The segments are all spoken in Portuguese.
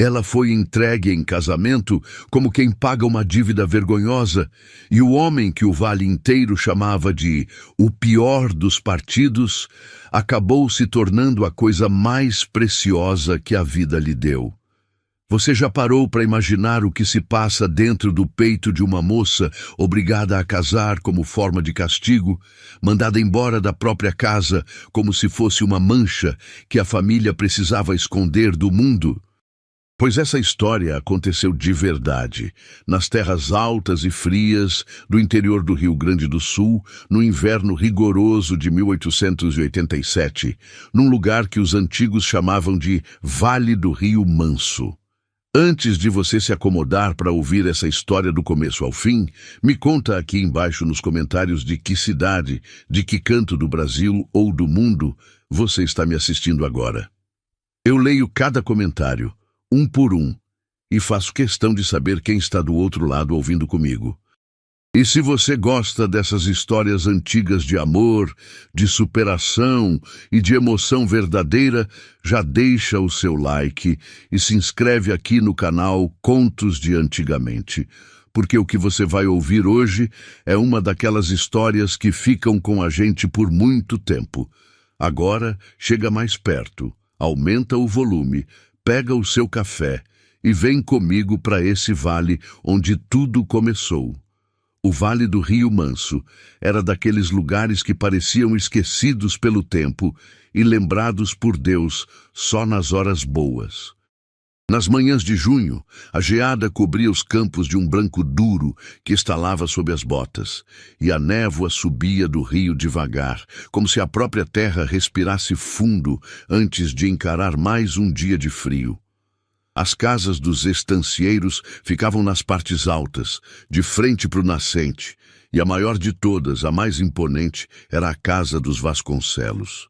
Ela foi entregue em casamento como quem paga uma dívida vergonhosa, e o homem que o vale inteiro chamava de o pior dos partidos, acabou se tornando a coisa mais preciosa que a vida lhe deu. Você já parou para imaginar o que se passa dentro do peito de uma moça obrigada a casar como forma de castigo, mandada embora da própria casa como se fosse uma mancha que a família precisava esconder do mundo? Pois essa história aconteceu de verdade, nas terras altas e frias do interior do Rio Grande do Sul, no inverno rigoroso de 1887, num lugar que os antigos chamavam de Vale do Rio Manso. Antes de você se acomodar para ouvir essa história do começo ao fim, me conta aqui embaixo nos comentários de que cidade, de que canto do Brasil ou do mundo você está me assistindo agora. Eu leio cada comentário, um por um, e faço questão de saber quem está do outro lado ouvindo comigo. E se você gosta dessas histórias antigas de amor, de superação e de emoção verdadeira, já deixa o seu like e se inscreve aqui no canal Contos de Antigamente, porque o que você vai ouvir hoje é uma daquelas histórias que ficam com a gente por muito tempo. Agora, chega mais perto, aumenta o volume, pega o seu café e vem comigo para esse vale onde tudo começou. O Vale do Rio Manso era daqueles lugares que pareciam esquecidos pelo tempo e lembrados por Deus só nas horas boas. Nas manhãs de junho, a geada cobria os campos de um branco duro que estalava sob as botas, e a névoa subia do rio devagar, como se a própria terra respirasse fundo antes de encarar mais um dia de frio. As casas dos estancieiros ficavam nas partes altas, de frente para o nascente, e a maior de todas, a mais imponente, era a casa dos Vasconcelos.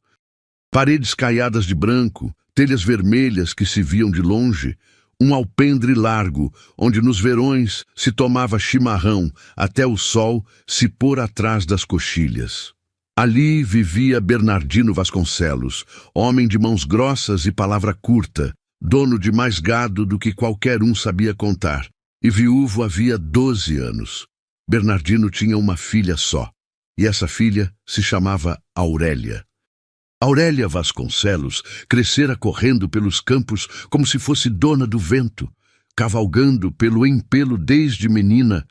Paredes caiadas de branco, telhas vermelhas que se viam de longe, um alpendre largo, onde nos verões se tomava chimarrão até o sol se pôr atrás das coxilhas. Ali vivia Bernardino Vasconcelos, homem de mãos grossas e palavra curta, dono de mais gado do que qualquer um sabia contar, e viúvo havia 12 anos. Bernardino tinha uma filha só, e essa filha se chamava Aurélia. Aurélia Vasconcelos crescera correndo pelos campos como se fosse dona do vento, cavalgando pelo empelo desde menina,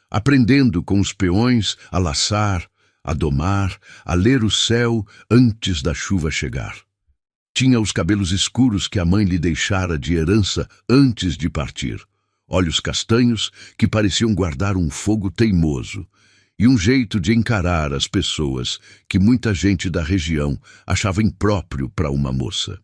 aprendendo com os peões a laçar, a domar, a ler o céu antes da chuva chegar. Tinha os cabelos escuros que a mãe lhe deixara de herança antes de partir, olhos castanhos que pareciam guardar um fogo teimoso, e um jeito de encarar as pessoas que muita gente da região achava impróprio para uma moça.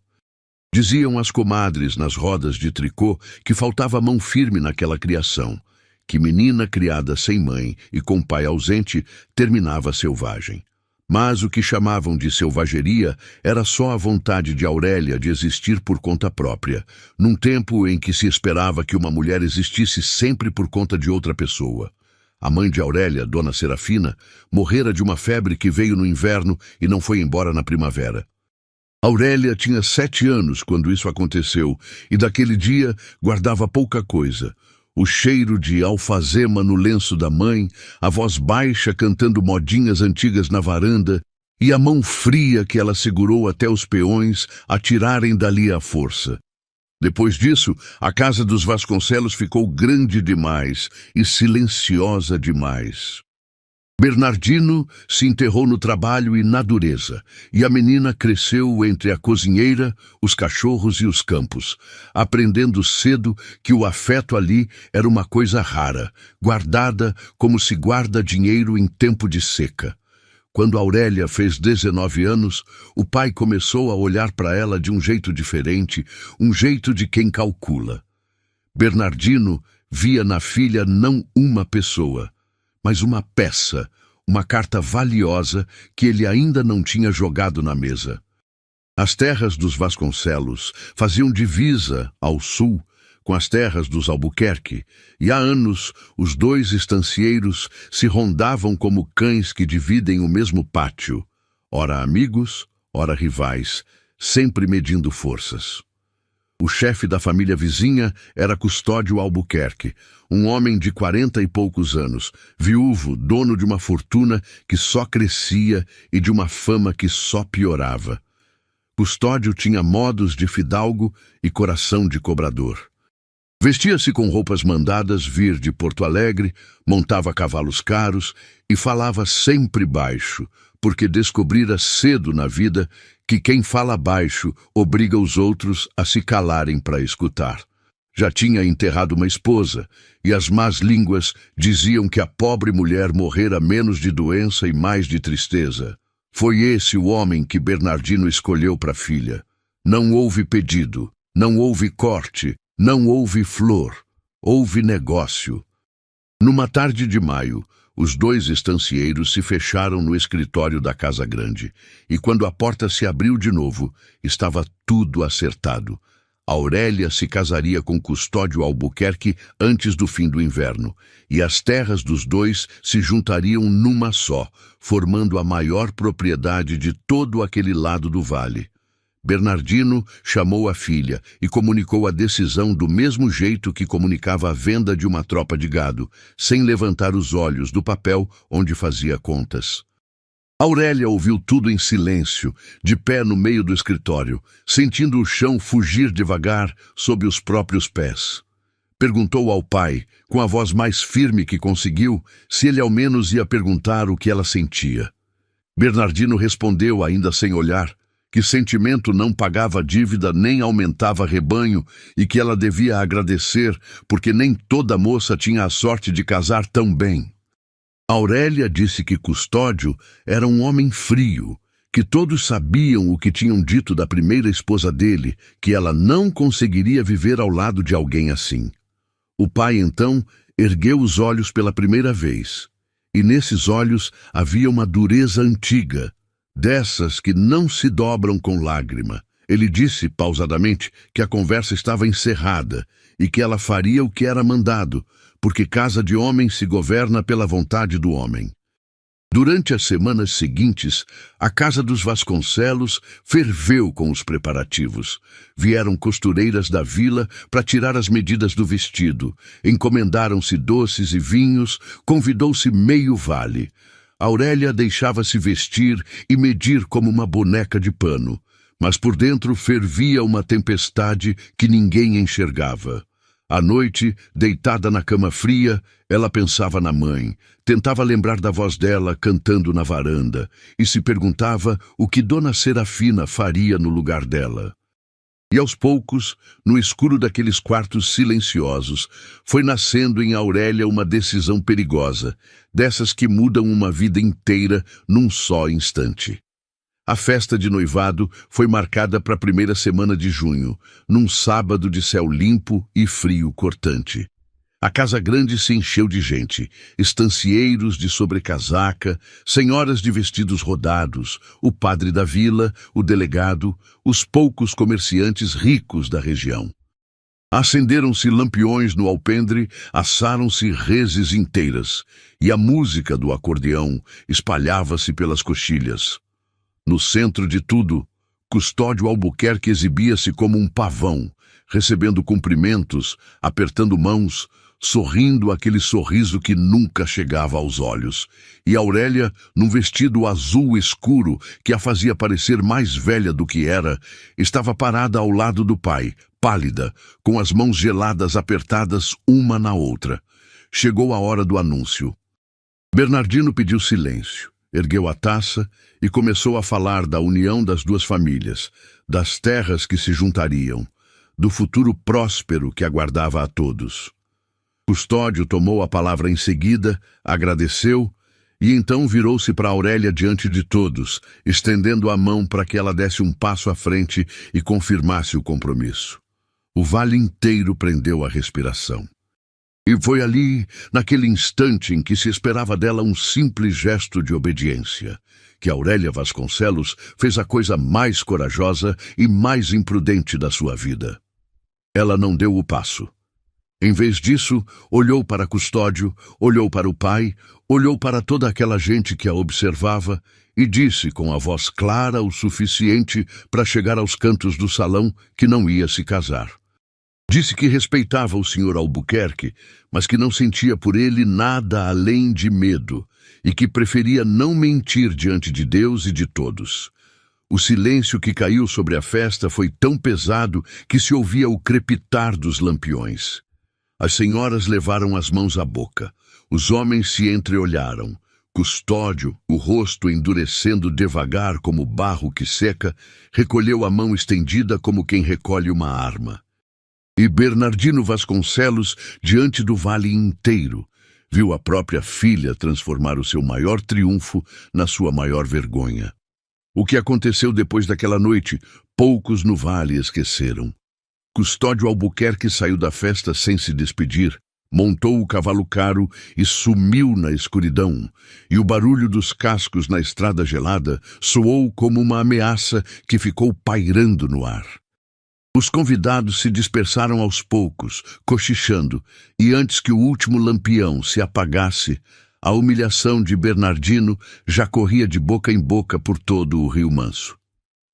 Diziam as comadres nas rodas de tricô que faltava mão firme naquela criação, que menina criada sem mãe e com pai ausente terminava selvagem. Mas o que chamavam de selvageria era só a vontade de Aurélia de existir por conta própria, num tempo em que se esperava que uma mulher existisse sempre por conta de outra pessoa. A mãe de Aurélia, Dona Serafina, morrera de uma febre que veio no inverno e não foi embora na primavera. Aurélia tinha 7 anos quando isso aconteceu e daquele dia guardava pouca coisa. O cheiro de alfazema no lenço da mãe, a voz baixa cantando modinhas antigas na varanda e a mão fria que ela segurou até os peões a tirarem dali à força. Depois disso, a casa dos Vasconcelos ficou grande demais e silenciosa demais. Bernardino se enterrou no trabalho e na dureza, e a menina cresceu entre a cozinheira, os cachorros e os campos, aprendendo cedo que o afeto ali era uma coisa rara, guardada como se guarda dinheiro em tempo de seca. Quando Aurélia fez 19 anos, o pai começou a olhar para ela de um jeito diferente, um jeito de quem calcula. Bernardino via na filha não uma pessoa, mas uma peça, uma carta valiosa que ele ainda não tinha jogado na mesa. As terras dos Vasconcelos faziam divisa, ao sul, com as terras dos Albuquerque, e há anos os dois estancieiros se rondavam como cães que dividem o mesmo pátio, ora amigos, ora rivais, sempre medindo forças. O chefe da família vizinha era Custódio Albuquerque, um homem de 40 e poucos anos, viúvo, dono de uma fortuna que só crescia e de uma fama que só piorava. Custódio tinha modos de fidalgo e coração de cobrador. Vestia-se com roupas mandadas vir de Porto Alegre, montava cavalos caros e falava sempre baixo, porque descobrira cedo na vida que quem fala baixo obriga os outros a se calarem para escutar. Já tinha enterrado uma esposa, e as más línguas diziam que a pobre mulher morrera menos de doença e mais de tristeza. Foi esse o homem que Bernardino escolheu para a filha. Não houve pedido, não houve corte, não houve flor, houve negócio. Numa tarde de maio, os dois estancieiros se fecharam no escritório da Casa Grande, e quando a porta se abriu de novo, estava tudo acertado. Aurélia se casaria com Custódio Albuquerque antes do fim do inverno, e as terras dos dois se juntariam numa só, formando a maior propriedade de todo aquele lado do vale. Bernardino chamou a filha e comunicou a decisão do mesmo jeito que comunicava a venda de uma tropa de gado, sem levantar os olhos do papel onde fazia contas. Aurélia ouviu tudo em silêncio, de pé no meio do escritório, sentindo o chão fugir devagar sob os próprios pés. Perguntou ao pai, com a voz mais firme que conseguiu, se ele ao menos ia perguntar o que ela sentia. Bernardino respondeu, ainda sem olhar, que sentimento não pagava dívida nem aumentava rebanho e que ela devia agradecer porque nem toda moça tinha a sorte de casar tão bem. Aurélia disse que Custódio era um homem frio, que todos sabiam o que tinham dito da primeira esposa dele, que ela não conseguiria viver ao lado de alguém assim. O pai, então, ergueu os olhos pela primeira vez, e nesses olhos havia uma dureza antiga, dessas que não se dobram com lágrima. Ele disse, pausadamente, que a conversa estava encerrada e que ela faria o que era mandado, porque casa de homem se governa pela vontade do homem. Durante as semanas seguintes, a casa dos Vasconcelos ferveu com os preparativos. Vieram costureiras da vila para tirar as medidas do vestido, encomendaram-se doces e vinhos, convidou-se meio vale. Aurélia deixava-se vestir e medir como uma boneca de pano, mas por dentro fervia uma tempestade que ninguém enxergava. À noite, deitada na cama fria, ela pensava na mãe, tentava lembrar da voz dela cantando na varanda e se perguntava o que Dona Serafina faria no lugar dela. E aos poucos, no escuro daqueles quartos silenciosos, foi nascendo em Aurélia uma decisão perigosa, dessas que mudam uma vida inteira num só instante. A festa de noivado foi marcada para a primeira semana de junho, num sábado de céu limpo e frio cortante. A Casa Grande se encheu de gente, estancieiros de sobrecasaca, senhoras de vestidos rodados, o padre da vila, o delegado, os poucos comerciantes ricos da região. Acenderam-se lampiões no alpendre, assaram-se reses inteiras, e a música do acordeão espalhava-se pelas coxilhas. No centro de tudo, Custódio Albuquerque exibia-se como um pavão, recebendo cumprimentos, apertando mãos, sorrindo aquele sorriso que nunca chegava aos olhos. E Aurélia, num vestido azul escuro que a fazia parecer mais velha do que era, estava parada ao lado do pai, pálida, com as mãos geladas apertadas uma na outra. Chegou a hora do anúncio. Bernardino pediu silêncio, ergueu a taça e começou a falar da união das duas famílias, das terras que se juntariam, do futuro próspero que aguardava a todos. Custódio tomou a palavra em seguida, agradeceu e então virou-se para Aurélia diante de todos, estendendo a mão para que ela desse um passo à frente e confirmasse o compromisso. O vale inteiro prendeu a respiração. E foi ali, naquele instante em que se esperava dela um simples gesto de obediência, que Aurélia Vasconcelos fez a coisa mais corajosa e mais imprudente da sua vida. Ela não deu o passo. Em vez disso, olhou para Custódio, olhou para o pai, olhou para toda aquela gente que a observava e disse com a voz clara o suficiente para chegar aos cantos do salão que não ia se casar. Disse que respeitava o Sr. Albuquerque, mas que não sentia por ele nada além de medo e que preferia não mentir diante de Deus e de todos. O silêncio que caiu sobre a festa foi tão pesado que se ouvia o crepitar dos lampiões. As senhoras levaram as mãos à boca. Os homens se entreolharam. Custódio, o rosto endurecendo devagar como barro que seca, recolheu a mão estendida como quem recolhe uma arma. E Bernardino Vasconcelos, diante do vale inteiro, viu a própria filha transformar o seu maior triunfo na sua maior vergonha. O que aconteceu depois daquela noite, poucos no vale esqueceram. Custódio Albuquerque saiu da festa sem se despedir, montou o cavalo caro e sumiu na escuridão, e o barulho dos cascos na estrada gelada soou como uma ameaça que ficou pairando no ar. Os convidados se dispersaram aos poucos, cochichando, e antes que o último lampião se apagasse, a humilhação de Bernardino já corria de boca em boca por todo o Rio Manso.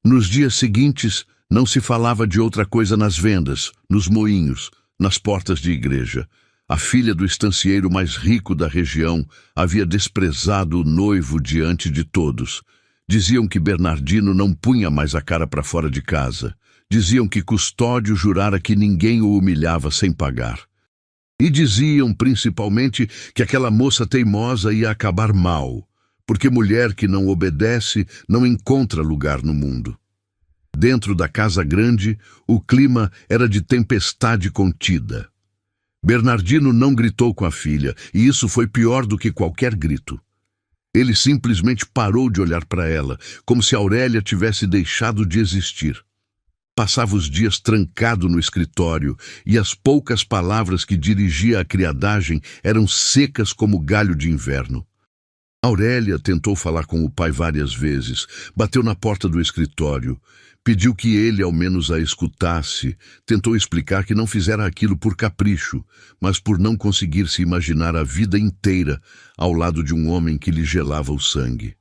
Nos dias seguintes, não se falava de outra coisa nas vendas, nos moinhos, nas portas de igreja. A filha do estancieiro mais rico da região havia desprezado o noivo diante de todos. Diziam que Bernardino não punha mais a cara para fora de casa. Diziam que Custódio jurara que ninguém o humilhava sem pagar. E diziam, principalmente, que aquela moça teimosa ia acabar mal, porque mulher que não obedece não encontra lugar no mundo. Dentro da casa grande, o clima era de tempestade contida. Bernardino não gritou com a filha, e isso foi pior do que qualquer grito. Ele simplesmente parou de olhar para ela, como se Aurélia tivesse deixado de existir. Passava os dias trancado no escritório, e as poucas palavras que dirigia à criadagem eram secas como galho de inverno. Aurélia tentou falar com o pai várias vezes, bateu na porta do escritório, pediu que ele ao menos a escutasse, tentou explicar que não fizera aquilo por capricho, mas por não conseguir se imaginar a vida inteira ao lado de um homem que lhe gelava o sangue.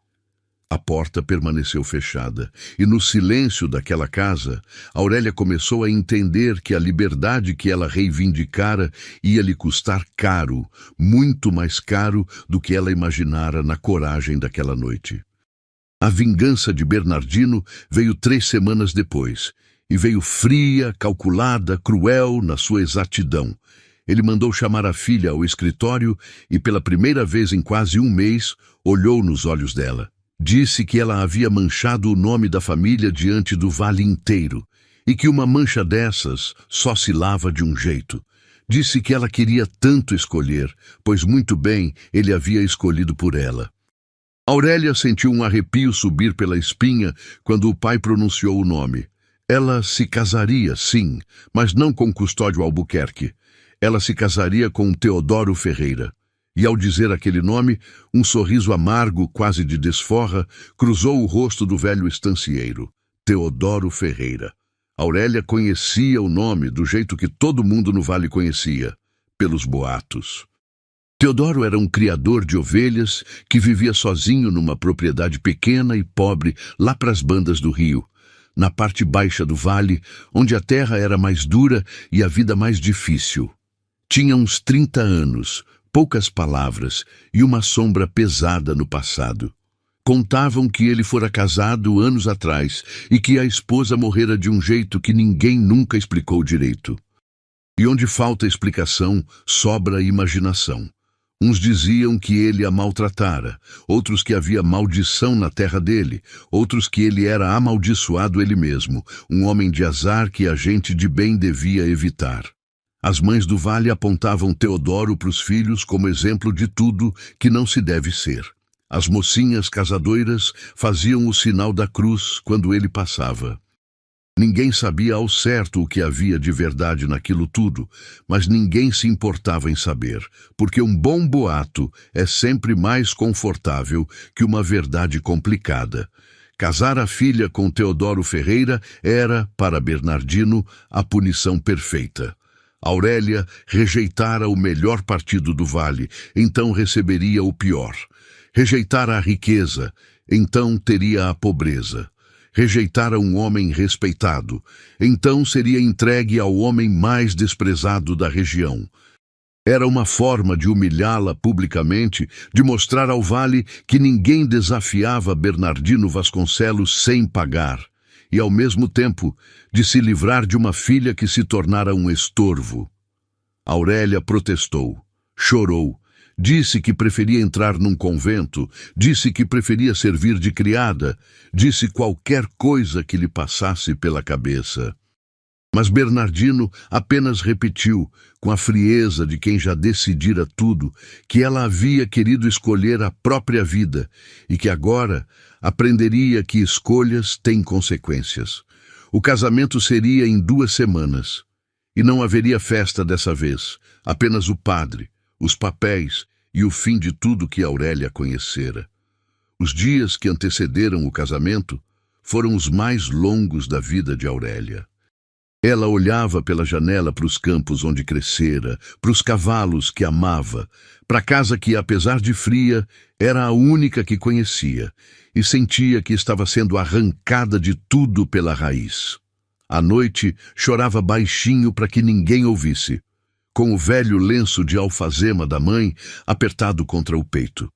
A porta permaneceu fechada, e no silêncio daquela casa, Aurélia começou a entender que a liberdade que ela reivindicara ia lhe custar caro, muito mais caro do que ela imaginara na coragem daquela noite. A vingança de Bernardino veio 3 semanas depois, e veio fria, calculada, cruel na sua exatidão. Ele mandou chamar a filha ao escritório e, pela primeira vez em quase um mês, olhou nos olhos dela. Disse que ela havia manchado o nome da família diante do vale inteiro, e que uma mancha dessas só se lava de um jeito. Disse que ela queria tanto escolher, pois muito bem ele havia escolhido por ela. Aurélia sentiu um arrepio subir pela espinha quando o pai pronunciou o nome. Ela se casaria, sim, mas não com Custódio Albuquerque. Ela se casaria com Teodoro Ferreira. E ao dizer aquele nome, um sorriso amargo, quase de desforra, cruzou o rosto do velho estancieiro. Teodoro Ferreira. Aurélia conhecia o nome do jeito que todo mundo no vale conhecia, pelos boatos. Teodoro era um criador de ovelhas que vivia sozinho numa propriedade pequena e pobre lá para as bandas do rio, na parte baixa do vale, onde a terra era mais dura e a vida mais difícil. Tinha uns 30 anos, poucas palavras e uma sombra pesada no passado. Contavam que ele fora casado anos atrás e que a esposa morrera de um jeito que ninguém nunca explicou direito. E onde falta explicação, sobra imaginação. Uns diziam que ele a maltratara, outros que havia maldição na terra dele, outros que ele era amaldiçoado ele mesmo, um homem de azar que a gente de bem devia evitar. As mães do vale apontavam Teodoro para os filhos como exemplo de tudo que não se deve ser. As mocinhas casadoiras faziam o sinal da cruz quando ele passava. Ninguém sabia ao certo o que havia de verdade naquilo tudo, mas ninguém se importava em saber, porque um bom boato é sempre mais confortável que uma verdade complicada. Casar a filha com Teodoro Ferreira era, para Bernardino, a punição perfeita. Aurélia rejeitara o melhor partido do vale, então receberia o pior. Rejeitara a riqueza, então teria a pobreza. Rejeitara um homem respeitado, então seria entregue ao homem mais desprezado da região. Era uma forma de humilhá-la publicamente, de mostrar ao vale que ninguém desafiava Bernardino Vasconcelos sem pagar, e ao mesmo tempo de se livrar de uma filha que se tornara um estorvo. Aurélia protestou, chorou, disse que preferia entrar num convento, disse que preferia servir de criada, disse qualquer coisa que lhe passasse pela cabeça. Mas Bernardino apenas repetiu, com a frieza de quem já decidira tudo, que ela havia querido escolher a própria vida e que agora aprenderia que escolhas têm consequências. O casamento seria em 2 semanas. E não haveria festa dessa vez, apenas o padre, os papéis e o fim de tudo que Aurélia conhecera. Os dias que antecederam o casamento foram os mais longos da vida de Aurélia. Ela olhava pela janela para os campos onde crescera, para os cavalos que amava, para a casa que, apesar de fria, era a única que conhecia, e sentia que estava sendo arrancada de tudo pela raiz. À noite, chorava baixinho para que ninguém ouvisse, com o velho lenço de alfazema da mãe apertado contra o peito.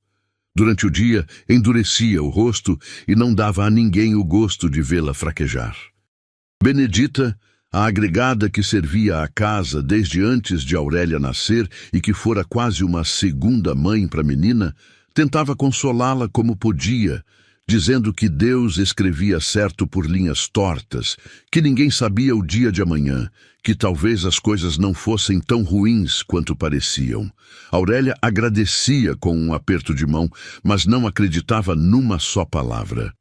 Durante o dia, endurecia o rosto e não dava a ninguém o gosto de vê-la fraquejar. Benedita, a agregada que servia à casa desde antes de Aurélia nascer e que fora quase uma segunda mãe para a menina, tentava consolá-la como podia, dizendo que Deus escrevia certo por linhas tortas, que ninguém sabia o dia de amanhã, que talvez as coisas não fossem tão ruins quanto pareciam. Aurélia agradecia com um aperto de mão, mas não acreditava numa só palavra.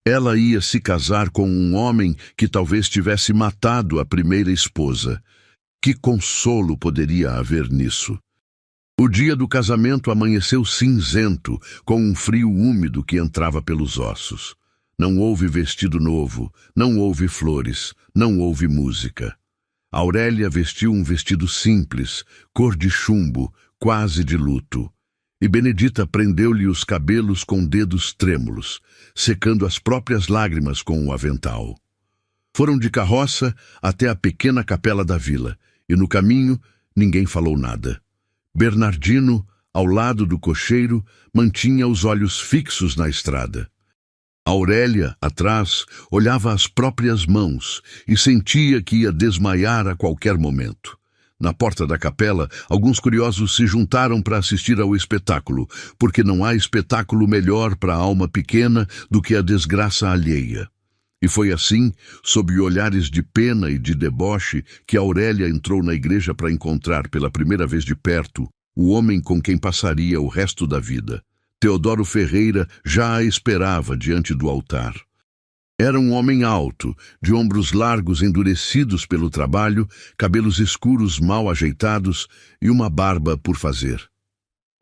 Ela ia se casar com um homem que talvez tivesse matado a primeira esposa. Que consolo poderia haver nisso? O dia do casamento amanheceu cinzento, com um frio úmido que entrava pelos ossos. Não houve vestido novo, não houve flores, não houve música. Aurélia vestiu um vestido simples, cor de chumbo, quase de luto. E Benedita prendeu-lhe os cabelos com dedos trêmulos, secando as próprias lágrimas com o avental. Foram de carroça até a pequena capela da vila, e no caminho ninguém falou nada. Bernardino, ao lado do cocheiro, mantinha os olhos fixos na estrada. Aurélia, atrás, olhava as próprias mãos e sentia que ia desmaiar a qualquer momento. Na porta da capela, alguns curiosos se juntaram para assistir ao espetáculo, porque não há espetáculo melhor para a alma pequena do que a desgraça alheia. E foi assim, sob olhares de pena e de deboche, que Aurélia entrou na igreja para encontrar pela primeira vez de perto o homem com quem passaria o resto da vida. Teodoro Ferreira já a esperava diante do altar. Era um homem alto, de ombros largos endurecidos pelo trabalho, cabelos escuros mal ajeitados e uma barba por fazer.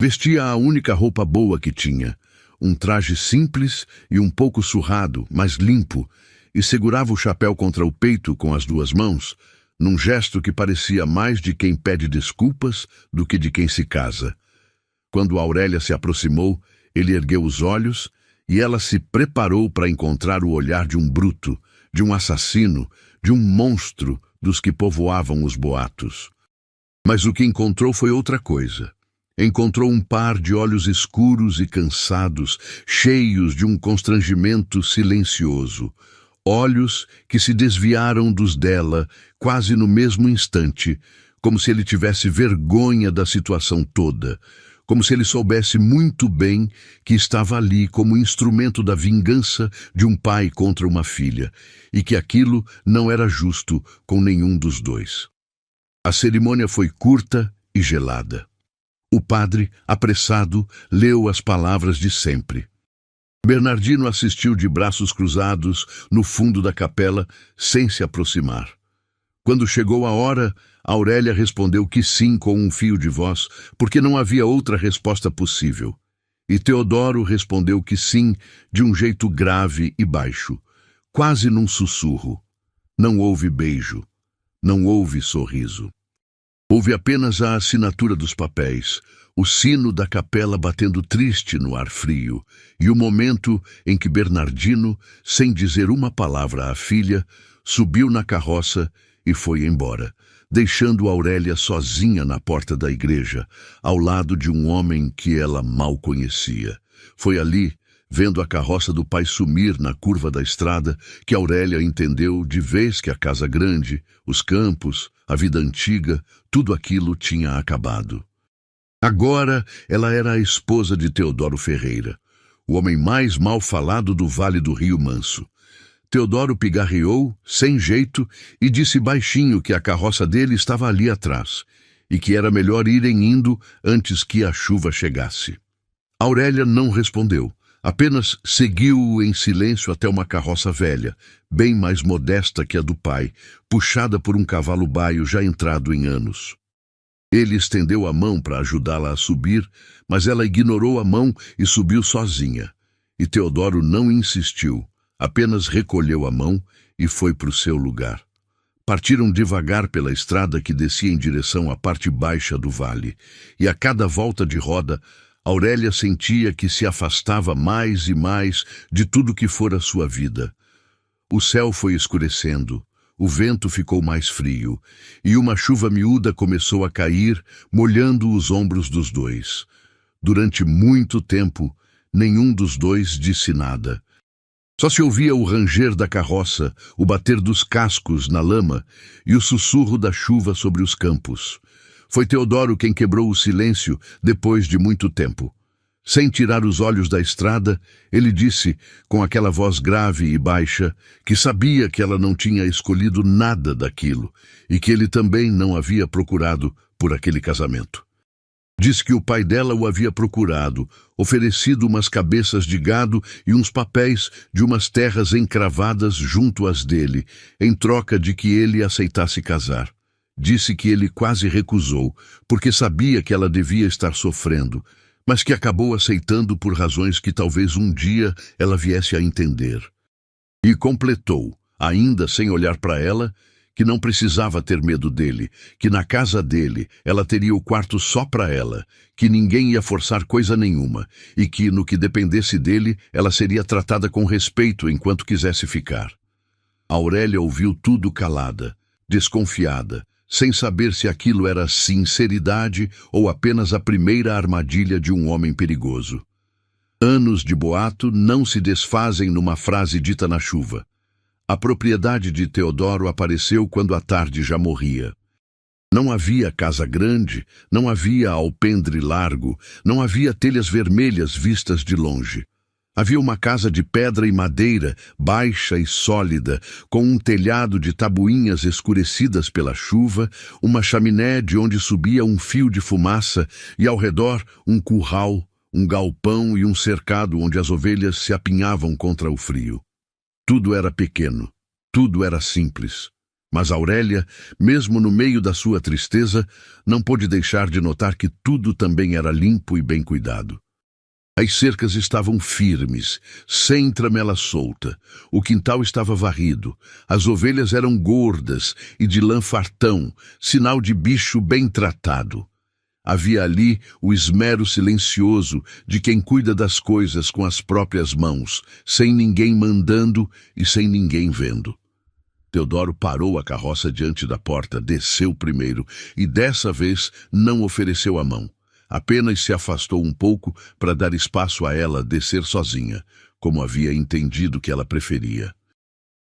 Vestia a única roupa boa que tinha, um traje simples e um pouco surrado, mas limpo, e segurava o chapéu contra o peito com as 2 mãos, num gesto que parecia mais de quem pede desculpas do que de quem se casa. Quando Aurélia se aproximou, ele ergueu os olhos e ela se preparou para encontrar o olhar de um bruto, de um assassino, de um monstro dos que povoavam os boatos. Mas o que encontrou foi outra coisa. Encontrou um par de olhos escuros e cansados, cheios de um constrangimento silencioso. Olhos que se desviaram dos dela quase no mesmo instante, como se ele tivesse vergonha da situação toda, como se ele soubesse muito bem que estava ali como instrumento da vingança de um pai contra uma filha, e que aquilo não era justo com nenhum dos dois. A cerimônia foi curta e gelada. O padre, apressado, leu as palavras de sempre. Bernardino assistiu de braços cruzados no fundo da capela, sem se aproximar. Quando chegou a hora, Aurélia respondeu que sim com um fio de voz, porque não havia outra resposta possível. E Teodoro respondeu que sim de um jeito grave e baixo, quase num sussurro. Não houve beijo, não houve sorriso. Houve apenas a assinatura dos papéis, o sino da capela batendo triste no ar frio, e o momento em que Bernardino, sem dizer uma palavra à filha, subiu na carroça e foi embora, deixando Aurélia sozinha na porta da igreja, ao lado de um homem que ela mal conhecia. Foi ali, vendo a carroça do pai sumir na curva da estrada, que Aurélia entendeu de vez que a casa grande, os campos, a vida antiga, tudo aquilo tinha acabado. Agora ela era a esposa de Teodoro Ferreira, o homem mais mal falado do Vale do Rio Manso. Teodoro pigarreou, sem jeito, e disse baixinho que a carroça dele estava ali atrás, e que era melhor irem indo antes que a chuva chegasse. Aurélia não respondeu. Apenas seguiu-o em silêncio até uma carroça velha, bem mais modesta que a do pai, puxada por um cavalo baio já entrado em anos. Ele estendeu a mão para ajudá-la a subir, mas ela ignorou a mão e subiu sozinha. E Teodoro não insistiu, apenas recolheu a mão e foi para o seu lugar. Partiram devagar pela estrada que descia em direção à parte baixa do vale, e a cada volta de roda, Aurélia sentia que se afastava mais e mais de tudo que fora sua vida. O céu foi escurecendo, o vento ficou mais frio, e uma chuva miúda começou a cair, molhando os ombros dos dois. Durante muito tempo, nenhum dos dois disse nada. Só se ouvia o ranger da carroça, o bater dos cascos na lama e o sussurro da chuva sobre os campos. Foi Teodoro quem quebrou o silêncio depois de muito tempo. Sem tirar os olhos da estrada, ele disse, com aquela voz grave e baixa, que sabia que ela não tinha escolhido nada daquilo e que ele também não havia procurado por aquele casamento. Disse que o pai dela o havia procurado, oferecido umas cabeças de gado e uns papéis de umas terras encravadas junto às dele, em troca de que ele aceitasse casar. Disse que ele quase recusou, porque sabia que ela devia estar sofrendo, mas que acabou aceitando por razões que talvez um dia ela viesse a entender. E completou, ainda sem olhar para ela, que não precisava ter medo dele, que na casa dele ela teria o quarto só para ela, que ninguém ia forçar coisa nenhuma, e que, no que dependesse dele, ela seria tratada com respeito enquanto quisesse ficar. Aurélia ouviu tudo calada, desconfiada, sem saber se aquilo era sinceridade ou apenas a primeira armadilha de um homem perigoso. Anos de boato não se desfazem numa frase dita na chuva. A propriedade de Teodoro apareceu quando a tarde já morria. Não havia casa grande, não havia alpendre largo, não havia telhas vermelhas vistas de longe. Havia uma casa de pedra e madeira, baixa e sólida, com um telhado de tabuinhas escurecidas pela chuva, uma chaminé de onde subia um fio de fumaça e ao redor um curral, um galpão e um cercado onde as ovelhas se apinhavam contra o frio. Tudo era pequeno, tudo era simples. Mas Aurélia, mesmo no meio da sua tristeza, não pôde deixar de notar que tudo também era limpo e bem cuidado. As cercas estavam firmes, sem tramela solta. O quintal estava varrido. As ovelhas eram gordas e de lã fartão, sinal de bicho bem tratado. Havia ali o esmero silencioso de quem cuida das coisas com as próprias mãos, sem ninguém mandando e sem ninguém vendo. Teodoro parou a carroça diante da porta, desceu primeiro e dessa vez não ofereceu a mão. Apenas se afastou um pouco para dar espaço a ela descer sozinha, como havia entendido que ela preferia.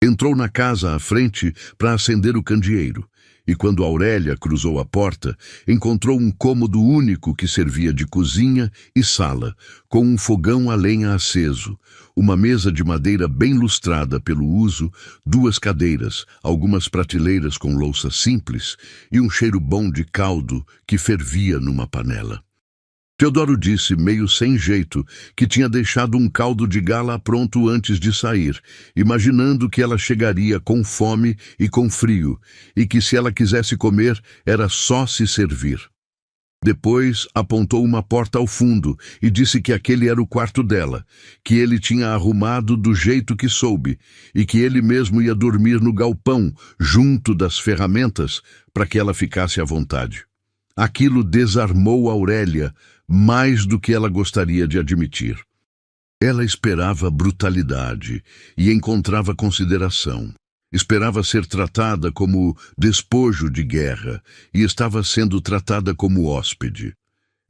Entrou na casa à frente para acender o candeeiro, e quando Aurélia cruzou a porta, encontrou um cômodo único que servia de cozinha e sala, com um fogão a lenha aceso, uma mesa de madeira bem lustrada pelo uso, 2 cadeiras, algumas prateleiras com louça simples e um cheiro bom de caldo que fervia numa panela. Teodoro disse, meio sem jeito, que tinha deixado um caldo de gala pronto antes de sair, imaginando que ela chegaria com fome e com frio, e que se ela quisesse comer, era só se servir. Depois apontou uma porta ao fundo e disse que aquele era o quarto dela, que ele tinha arrumado do jeito que soube, e que ele mesmo ia dormir no galpão, junto das ferramentas, para que ela ficasse à vontade. Aquilo desarmou Aurélia mais do que ela gostaria de admitir. Ela esperava brutalidade e encontrava consideração. Esperava ser tratada como despojo de guerra e estava sendo tratada como hóspede.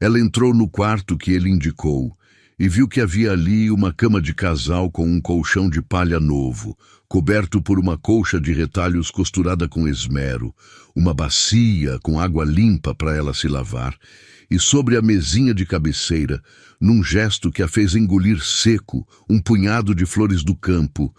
Ela entrou no quarto que ele indicou e viu que havia ali uma cama de casal com um colchão de palha novo, coberto por uma colcha de retalhos costurada com esmero, uma bacia com água limpa para ela se lavar, e sobre a mesinha de cabeceira, num gesto que a fez engolir seco, um punhado de flores do campo,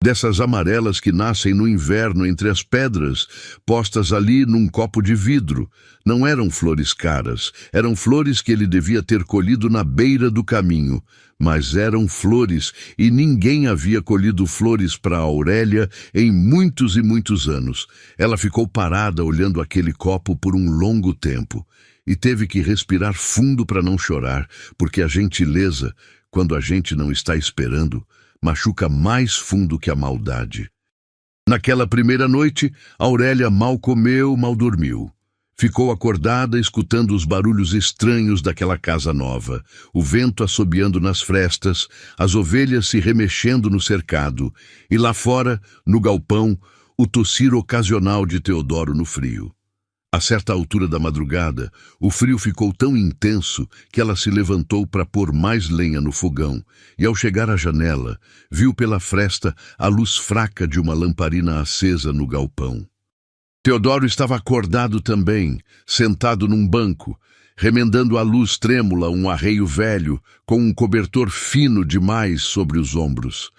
dessas amarelas que nascem no inverno entre as pedras, postas ali num copo de vidro. Não eram flores caras, eram flores que ele devia ter colhido na beira do caminho, mas eram flores e ninguém havia colhido flores para Aurélia em muitos e muitos anos. Ela ficou parada olhando aquele copo por um longo tempo e teve que respirar fundo para não chorar, porque a gentileza, quando a gente não está esperando, machuca mais fundo que a maldade. Naquela primeira noite, Aurélia mal comeu, mal dormiu. Ficou acordada escutando os barulhos estranhos daquela casa nova, o vento assobiando nas frestas, as ovelhas se remexendo no cercado, e lá fora, no galpão, o tossir ocasional de Teodoro no frio. A certa altura da madrugada, o frio ficou tão intenso que ela se levantou para pôr mais lenha no fogão e, ao chegar à janela, viu pela fresta a luz fraca de uma lamparina acesa no galpão. Teodoro estava acordado também, sentado num banco, remendando à luz trêmula um arreio velho com um cobertor fino demais sobre os ombros.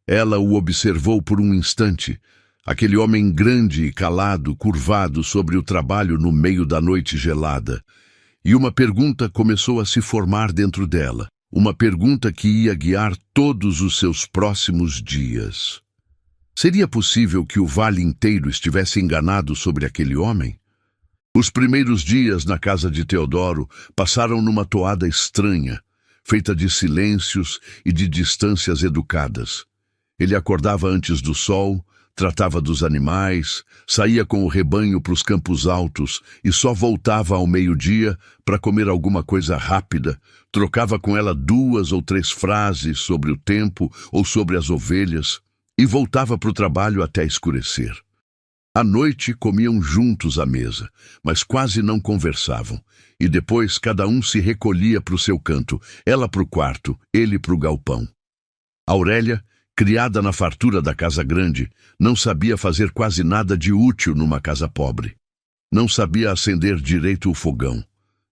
Ela o observou por um instante, aquele homem grande e calado, curvado sobre o trabalho no meio da noite gelada. E uma pergunta começou a se formar dentro dela, uma pergunta que ia guiar todos os seus próximos dias. Seria possível que o vale inteiro estivesse enganado sobre aquele homem? Os primeiros dias na casa de Teodoro passaram numa toada estranha, feita de silêncios e de distâncias educadas. Ele acordava antes do sol, tratava dos animais, saía com o rebanho para os campos altos e só voltava ao meio-dia para comer alguma coisa rápida, trocava com ela 2 ou 3 frases sobre o tempo ou sobre as ovelhas e voltava para o trabalho até escurecer. À noite comiam juntos à mesa, mas quase não conversavam, e depois cada um se recolhia para o seu canto, ela para o quarto, ele para o galpão. Aurélia, criada na fartura da casa grande, não sabia fazer quase nada de útil numa casa pobre. Não sabia acender direito o fogão.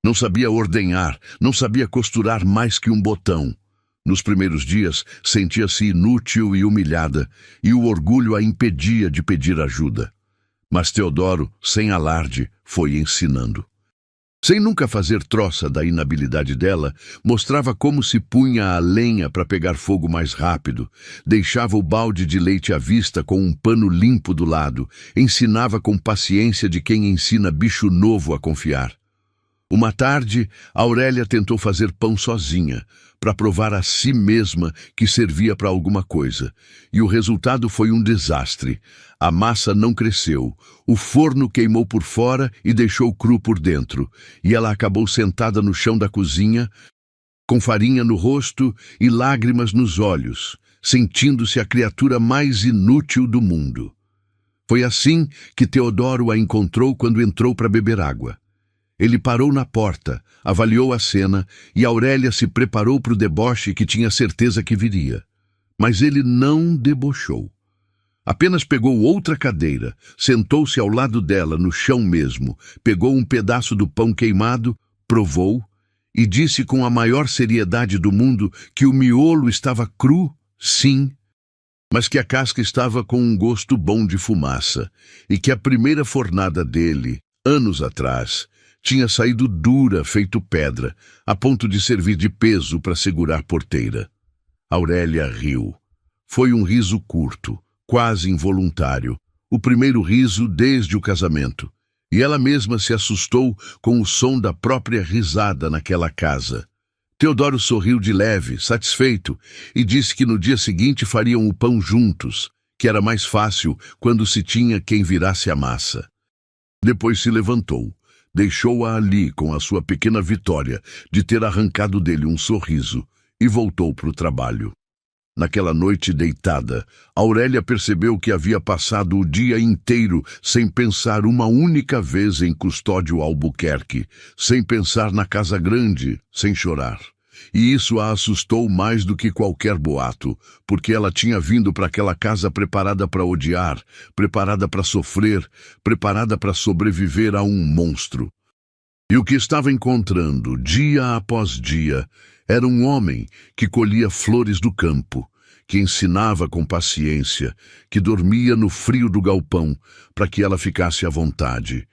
Não sabia ordenhar, não sabia costurar mais que um botão. Nos primeiros dias, sentia-se inútil e humilhada, e o orgulho a impedia de pedir ajuda. Mas Teodoro, sem alarde, foi ensinando. Sem nunca fazer troça da inabilidade dela, mostrava como se punha a lenha para pegar fogo mais rápido, deixava o balde de leite à vista com um pano limpo do lado, ensinava com paciência de quem ensina bicho novo a confiar. Uma tarde, Aurélia tentou fazer pão sozinha, para provar a si mesma que servia para alguma coisa, e o resultado foi um desastre. A massa não cresceu, o forno queimou por fora e deixou cru por dentro, e ela acabou sentada no chão da cozinha, com farinha no rosto e lágrimas nos olhos, sentindo-se a criatura mais inútil do mundo. Foi assim que Teodoro a encontrou quando entrou para beber água. Ele parou na porta, avaliou a cena e Aurélia se preparou para o deboche que tinha certeza que viria. Mas ele não debochou. Apenas pegou outra cadeira, sentou-se ao lado dela, no chão mesmo, pegou um pedaço do pão queimado, provou e disse com a maior seriedade do mundo que o miolo estava cru, sim, mas que a casca estava com um gosto bom de fumaça e que a primeira fornada dele, anos atrás, tinha saído dura, feito pedra, a ponto de servir de peso para segurar porteira. Aurélia riu. Foi um riso curto, quase involuntário, o primeiro riso desde o casamento, e ela mesma se assustou com o som da própria risada naquela casa. Teodoro sorriu de leve, satisfeito, e disse que no dia seguinte fariam o pão juntos, que era mais fácil quando se tinha quem virasse a massa. Depois se levantou. Deixou-a ali com a sua pequena vitória de ter arrancado dele um sorriso e voltou para o trabalho. Naquela noite deitada, Aurélia percebeu que havia passado o dia inteiro sem pensar uma única vez em Custódio Albuquerque, sem pensar na casa grande, sem chorar. E isso a assustou mais do que qualquer boato, porque ela tinha vindo para aquela casa preparada para odiar, preparada para sofrer, preparada para sobreviver a um monstro. E o que estava encontrando, dia após dia, era um homem que colhia flores do campo, que ensinava com paciência, que dormia no frio do galpão para que ela ficasse à vontade,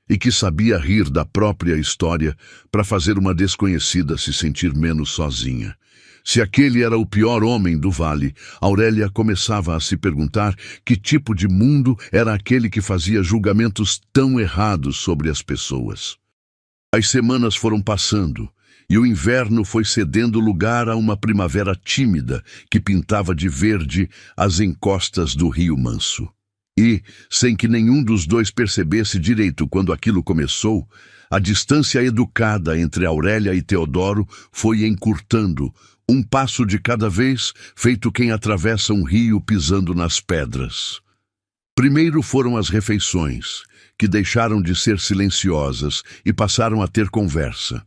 e que sabia rir da própria história para fazer uma desconhecida se sentir menos sozinha. Se aquele era o pior homem do vale, Aurélia começava a se perguntar que tipo de mundo era aquele que fazia julgamentos tão errados sobre as pessoas. As semanas foram passando, e o inverno foi cedendo lugar a uma primavera tímida que pintava de verde as encostas do Rio Manso. E, sem que nenhum dos dois percebesse direito quando aquilo começou, a distância educada entre Aurélia e Teodoro foi encurtando, um passo de cada vez, feito quem atravessa um rio pisando nas pedras. Primeiro foram as refeições, que deixaram de ser silenciosas e passaram a ter conversa.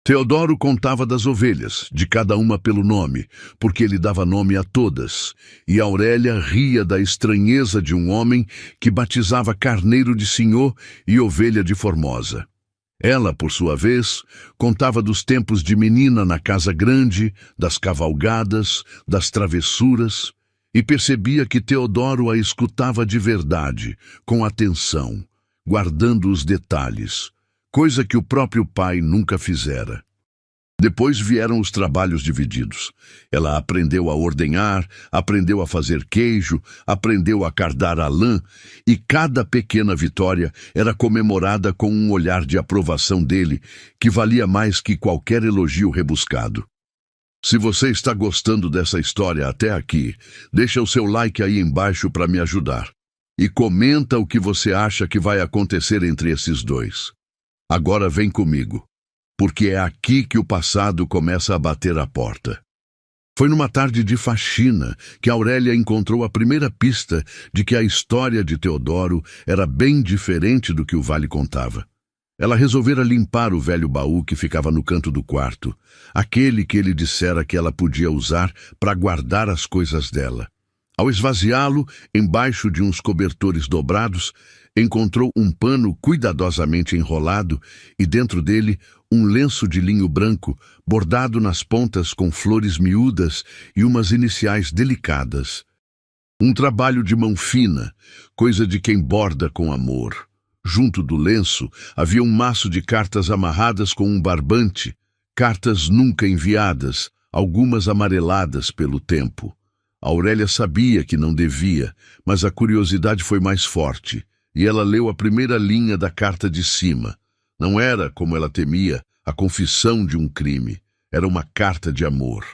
Teodoro contava das ovelhas, de cada uma pelo nome, porque ele dava nome a todas, e Aurélia ria da estranheza de um homem que batizava carneiro de Senhor e ovelha de Formosa. Ela, por sua vez, contava dos tempos de menina na casa grande, das cavalgadas, das travessuras, e percebia que Teodoro a escutava de verdade, com atenção, guardando os detalhes, coisa que o próprio pai nunca fizera. Depois vieram os trabalhos divididos. Ela aprendeu a ordenhar, aprendeu a fazer queijo, aprendeu a cardar a lã, e cada pequena vitória era comemorada com um olhar de aprovação dele, que valia mais que qualquer elogio rebuscado. Se você está gostando dessa história até aqui, deixa o seu like aí embaixo para me ajudar. E comenta o que você acha que vai acontecer entre esses dois. Agora vem comigo, porque é aqui que o passado começa a bater à porta. Foi numa tarde de faxina que Aurélia encontrou a primeira pista de que a história de Teodoro era bem diferente do que o Vale contava. Ela resolvera limpar o velho baú que ficava no canto do quarto, aquele que ele dissera que ela podia usar para guardar as coisas dela. Ao esvaziá-lo, embaixo de uns cobertores dobrados, encontrou um pano cuidadosamente enrolado e dentro dele um lenço de linho branco bordado nas pontas com flores miúdas e umas iniciais delicadas. Um trabalho de mão fina, coisa de quem borda com amor. Junto do lenço havia um maço de cartas amarradas com um barbante, cartas nunca enviadas, algumas amareladas pelo tempo. Aurélia sabia que não devia, mas a curiosidade foi mais forte, e ela leu a primeira linha da carta de cima. Não era, como ela temia, a confissão de um crime. Era uma carta de amor.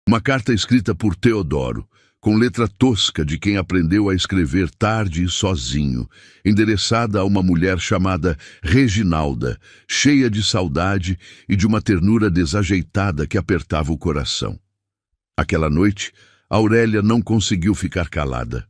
Uma carta escrita por Teodoro, com letra tosca de quem aprendeu a escrever tarde e sozinho, endereçada a uma mulher chamada Reginalda, cheia de saudade e de uma ternura desajeitada que apertava o coração. Aquela noite, Aurélia não conseguiu ficar calada.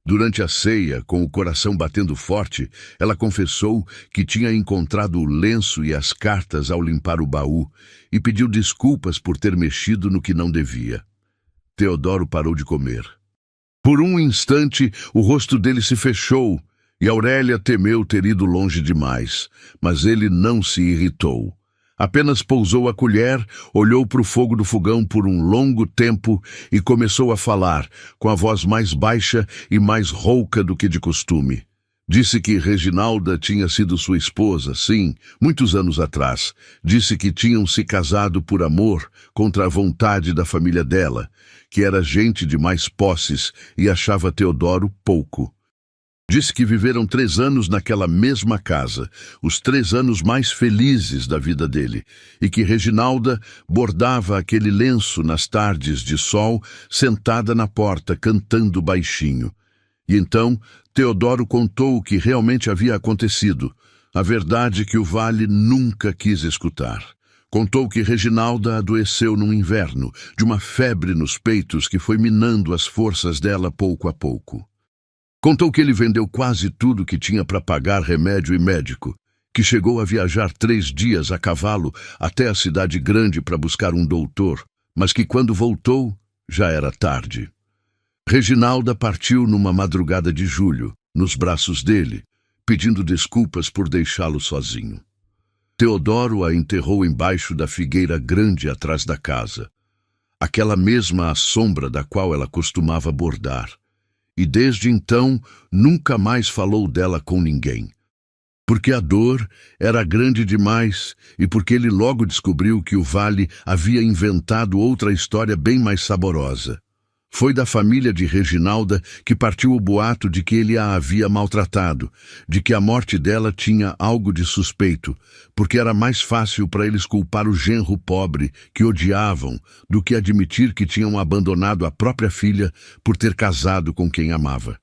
Durante a ceia, com o coração batendo forte, ela confessou que tinha encontrado o lenço e as cartas ao limpar o baú e pediu desculpas por ter mexido no que não devia. Teodoro parou de comer. Por um instante, o rosto dele se fechou e Aurélia temeu ter ido longe demais, mas ele não se irritou. Apenas pousou a colher, olhou para o fogo do fogão por um longo tempo e começou a falar, com a voz mais baixa e mais rouca do que de costume. Disse que Reginalda tinha sido sua esposa, sim, muitos anos atrás. Disse que tinham se casado por amor, contra a vontade da família dela, que era gente de mais posses e achava Teodoro pouco. Disse que viveram 3 anos naquela mesma casa, os 3 anos mais felizes da vida dele, e que Reginalda bordava aquele lenço nas tardes de sol, sentada na porta, cantando baixinho. E então Teodoro contou o que realmente havia acontecido, A verdade que o Vale nunca quis escutar. Contou que Reginalda adoeceu num inverno, de uma febre nos peitos que foi minando as forças dela pouco a pouco. Contou que ele vendeu quase tudo que tinha para pagar remédio e médico, que chegou a viajar 3 dias a cavalo até a cidade grande para buscar um doutor, mas que quando voltou, já era tarde. Reginalda partiu numa madrugada de julho, nos braços dele, pedindo desculpas por deixá-lo sozinho. Teodoro a enterrou embaixo da figueira grande atrás da casa, aquela mesma à sombra da qual ela costumava bordar, e desde então nunca mais falou dela com ninguém. Porque a dor era grande demais e porque ele logo descobriu que o Vale havia inventado outra história bem mais saborosa. Foi da família de Reginalda que partiu o boato de que ele a havia maltratado, de que a morte dela tinha algo de suspeito, porque era mais fácil para eles culpar o genro pobre, que odiavam, do que admitir que tinham abandonado a própria filha por ter casado com quem amava.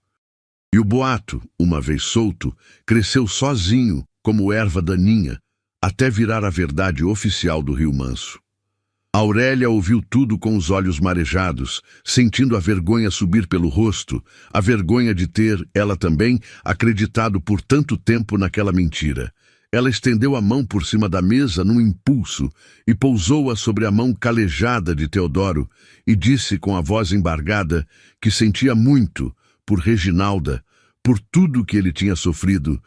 E o boato, uma vez solto, cresceu sozinho, como erva daninha, até virar a verdade oficial do Rio Manso. Aurélia ouviu tudo com os olhos marejados, sentindo a vergonha subir pelo rosto, a vergonha de ter, ela também, acreditado por tanto tempo naquela mentira. Ela estendeu a mão por cima da mesa num impulso e pousou-a sobre a mão calejada de Teodoro e disse com a voz embargada que sentia muito por Reginalda, por tudo que ele tinha sofrido,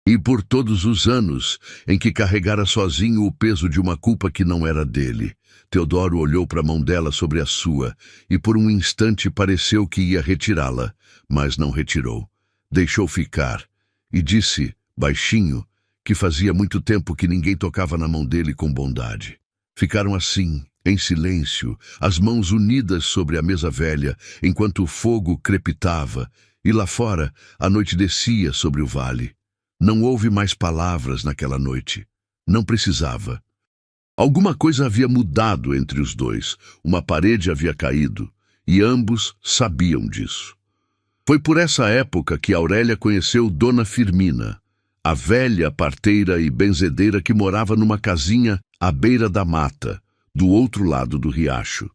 e por todos os anos em que carregara sozinho o peso de uma culpa que não era dele. Teodoro olhou para a mão dela sobre a sua, e por um instante pareceu que ia retirá-la, mas não retirou. Deixou ficar, e disse, baixinho, que fazia muito tempo que ninguém tocava na mão dele com bondade. Ficaram assim, em silêncio, as mãos unidas sobre a mesa velha, enquanto o fogo crepitava, e lá fora a noite descia sobre o vale. Não houve mais palavras naquela noite. Não precisava. Alguma coisa havia mudado entre os dois. Uma parede havia caído, e ambos sabiam disso. Foi por essa época que Aurélia conheceu Dona Firmina, a velha parteira e benzedeira que morava numa casinha à beira da mata, do outro lado do riacho.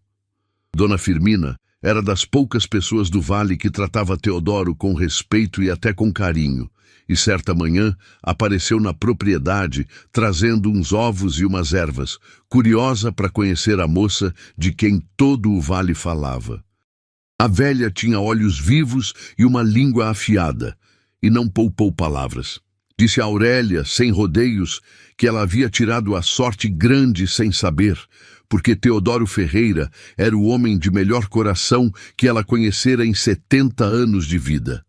Dona Firmina era das poucas pessoas do vale que tratava Teodoro com respeito e até com carinho, e certa manhã apareceu na propriedade trazendo uns ovos e umas ervas, curiosa para conhecer a moça de quem todo o vale falava. A velha tinha olhos vivos e uma língua afiada, e não poupou palavras. Disse a Aurélia, sem rodeios, que ela havia tirado a sorte grande sem saber, porque Teodoro Ferreira era o homem de melhor coração que ela conhecera em 70 anos de vida.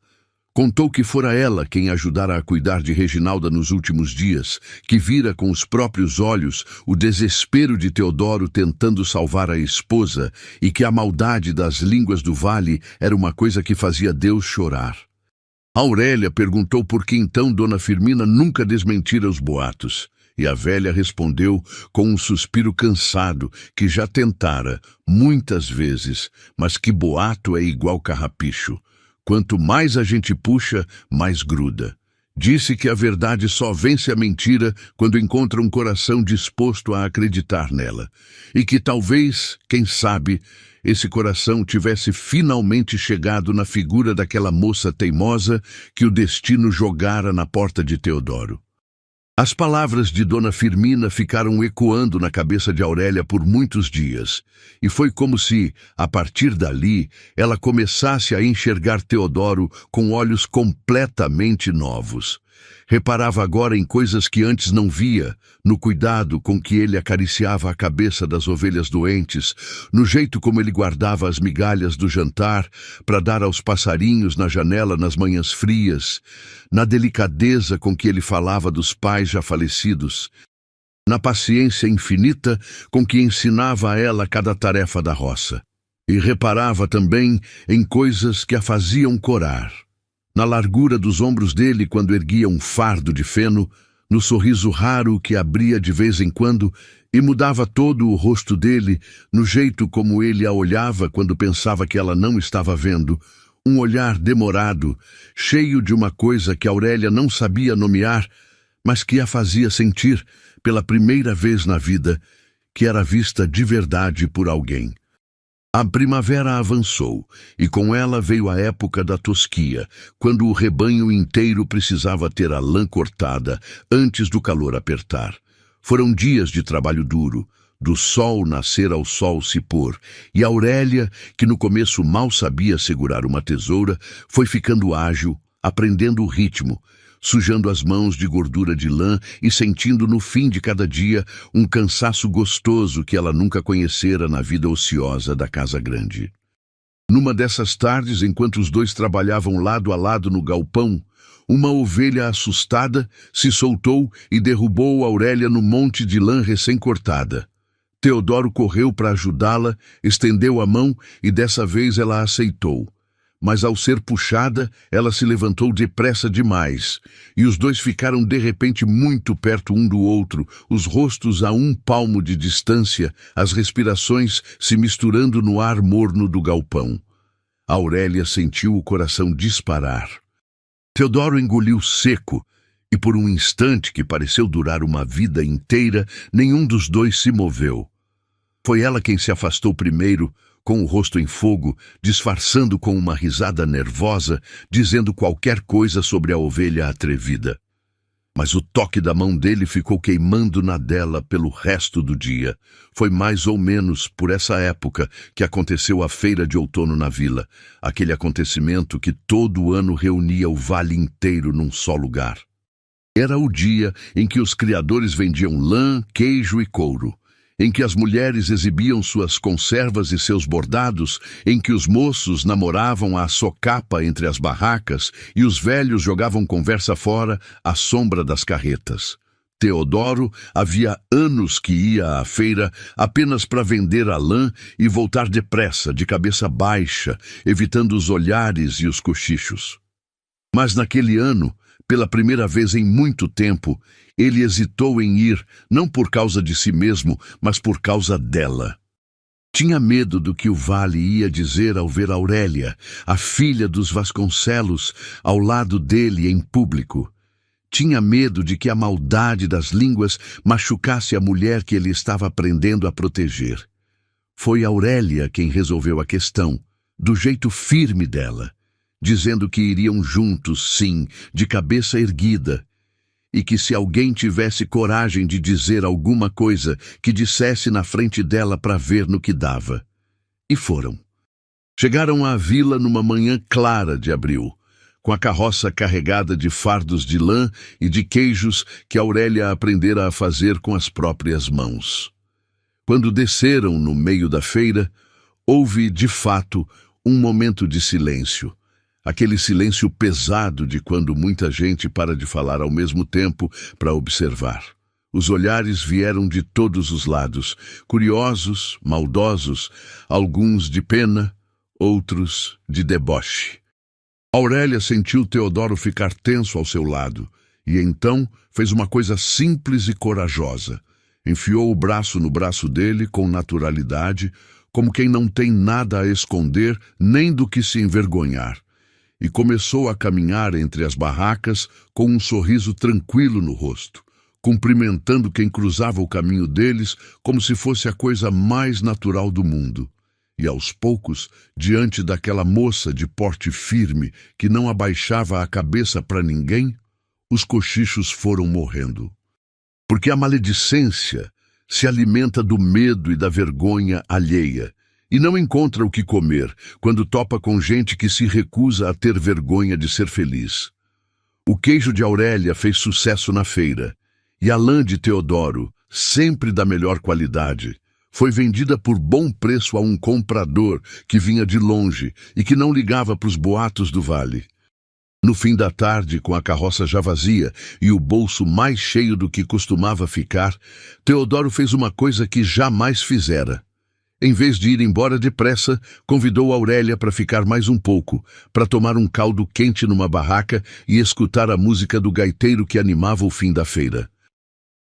Contou que fora ela quem ajudara a cuidar de Reginalda nos últimos dias, que vira com os próprios olhos o desespero de Teodoro tentando salvar a esposa e que a maldade das línguas do vale era uma coisa que fazia Deus chorar. Aurélia perguntou por que então Dona Firmina nunca desmentira os boatos, e a velha respondeu com um suspiro cansado que já tentara, muitas vezes, mas que boato é igual carrapicho. Quanto mais a gente puxa, mais gruda. Disse que a verdade só vence a mentira quando encontra um coração disposto a acreditar nela, e que talvez, quem sabe, esse coração tivesse finalmente chegado na figura daquela moça teimosa que o destino jogara na porta de Teodoro. As palavras de Dona Firmina ficaram ecoando na cabeça de Aurélia por muitos dias, e foi como se, a partir dali, ela começasse a enxergar Teodoro com olhos completamente novos. Reparava agora em coisas que antes não via, no cuidado com que ele acariciava a cabeça das ovelhas doentes, no jeito como ele guardava as migalhas do jantar para dar aos passarinhos na janela nas manhãs frias, na delicadeza com que ele falava dos pais já falecidos, na paciência infinita com que ensinava a ela cada tarefa da roça. E reparava também em coisas que a faziam corar. Na largura dos ombros dele quando erguia um fardo de feno, no sorriso raro que abria de vez em quando e mudava todo o rosto dele, no jeito como ele a olhava quando pensava que ela não estava vendo, um olhar demorado, cheio de uma coisa que Aurélia não sabia nomear, mas que a fazia sentir, pela primeira vez na vida, que era vista de verdade por alguém. A primavera avançou, e com ela veio a época da tosquia, quando o rebanho inteiro precisava ter a lã cortada antes do calor apertar. Foram dias de trabalho duro, do sol nascer ao sol se pôr, e Aurélia, que no começo mal sabia segurar uma tesoura, foi ficando ágil, aprendendo o ritmo, sujando as mãos de gordura de lã e sentindo no fim de cada dia um cansaço gostoso que ela nunca conhecera na vida ociosa da casa grande. Numa dessas tardes, enquanto os dois trabalhavam lado a lado no galpão, uma ovelha assustada se soltou e derrubou Aurélia no monte de lã recém-cortada. Teodoro correu para ajudá-la, estendeu a mão e dessa vez ela aceitou. Mas ao ser puxada, ela se levantou depressa demais, e os dois ficaram de repente muito perto um do outro, os rostos a 1 palmo de distância, as respirações se misturando no ar morno do galpão. Aurélia sentiu o coração disparar. Teodoro engoliu seco, e por um instante que pareceu durar uma vida inteira, nenhum dos dois se moveu. Foi ela quem se afastou primeiro, com o rosto em fogo, disfarçando com uma risada nervosa, dizendo qualquer coisa sobre a ovelha atrevida. Mas o toque da mão dele ficou queimando na dela pelo resto do dia. Foi mais ou menos por essa época que aconteceu a feira de outono na vila, aquele acontecimento que todo ano reunia o vale inteiro num só lugar. Era o dia em que os criadores vendiam lã, queijo e couro, em que as mulheres exibiam suas conservas e seus bordados, em que os moços namoravam à socapa entre as barracas e os velhos jogavam conversa fora à sombra das carretas. Teodoro havia anos que ia à feira apenas para vender a lã e voltar depressa, de cabeça baixa, evitando os olhares e os cochichos. Mas naquele ano, pela primeira vez em muito tempo, ele hesitou em ir, não por causa de si mesmo, mas por causa dela. Tinha medo do que o vale ia dizer ao ver Aurélia, a filha dos Vasconcelos, ao lado dele em público. Tinha medo de que a maldade das línguas machucasse a mulher que ele estava aprendendo a proteger. Foi Aurélia quem resolveu a questão, do jeito firme dela, dizendo que iriam juntos, sim, de cabeça erguida, e que se alguém tivesse coragem de dizer alguma coisa, que dissesse na frente dela para ver no que dava. E foram. Chegaram à vila numa manhã clara de abril, com a carroça carregada de fardos de lã e de queijos que Aurélia aprendera a fazer com as próprias mãos. Quando desceram no meio da feira, houve, de fato, um momento de silêncio. Aquele silêncio pesado de quando muita gente para de falar ao mesmo tempo para observar. Os olhares vieram de todos os lados, curiosos, maldosos, alguns de pena, outros de deboche. Aurélia sentiu Teodoro ficar tenso ao seu lado, e então fez uma coisa simples e corajosa. Enfiou o braço no braço dele com naturalidade, como quem não tem nada a esconder nem do que se envergonhar. E começou a caminhar entre as barracas com um sorriso tranquilo no rosto, cumprimentando quem cruzava o caminho deles como se fosse a coisa mais natural do mundo. E aos poucos, diante daquela moça de porte firme que não abaixava a cabeça para ninguém, os cochichos foram morrendo. Porque a maledicência se alimenta do medo e da vergonha alheia, e não encontra o que comer quando topa com gente que se recusa a ter vergonha de ser feliz. O queijo de Aurélia fez sucesso na feira, e a lã de Teodoro, sempre da melhor qualidade, foi vendida por bom preço a um comprador que vinha de longe e que não ligava para os boatos do vale. No fim da tarde, com a carroça já vazia e o bolso mais cheio do que costumava ficar, Teodoro fez uma coisa que jamais fizera. Em vez de ir embora depressa, convidou Aurélia para ficar mais um pouco, para tomar um caldo quente numa barraca e escutar a música do gaiteiro que animava o fim da feira.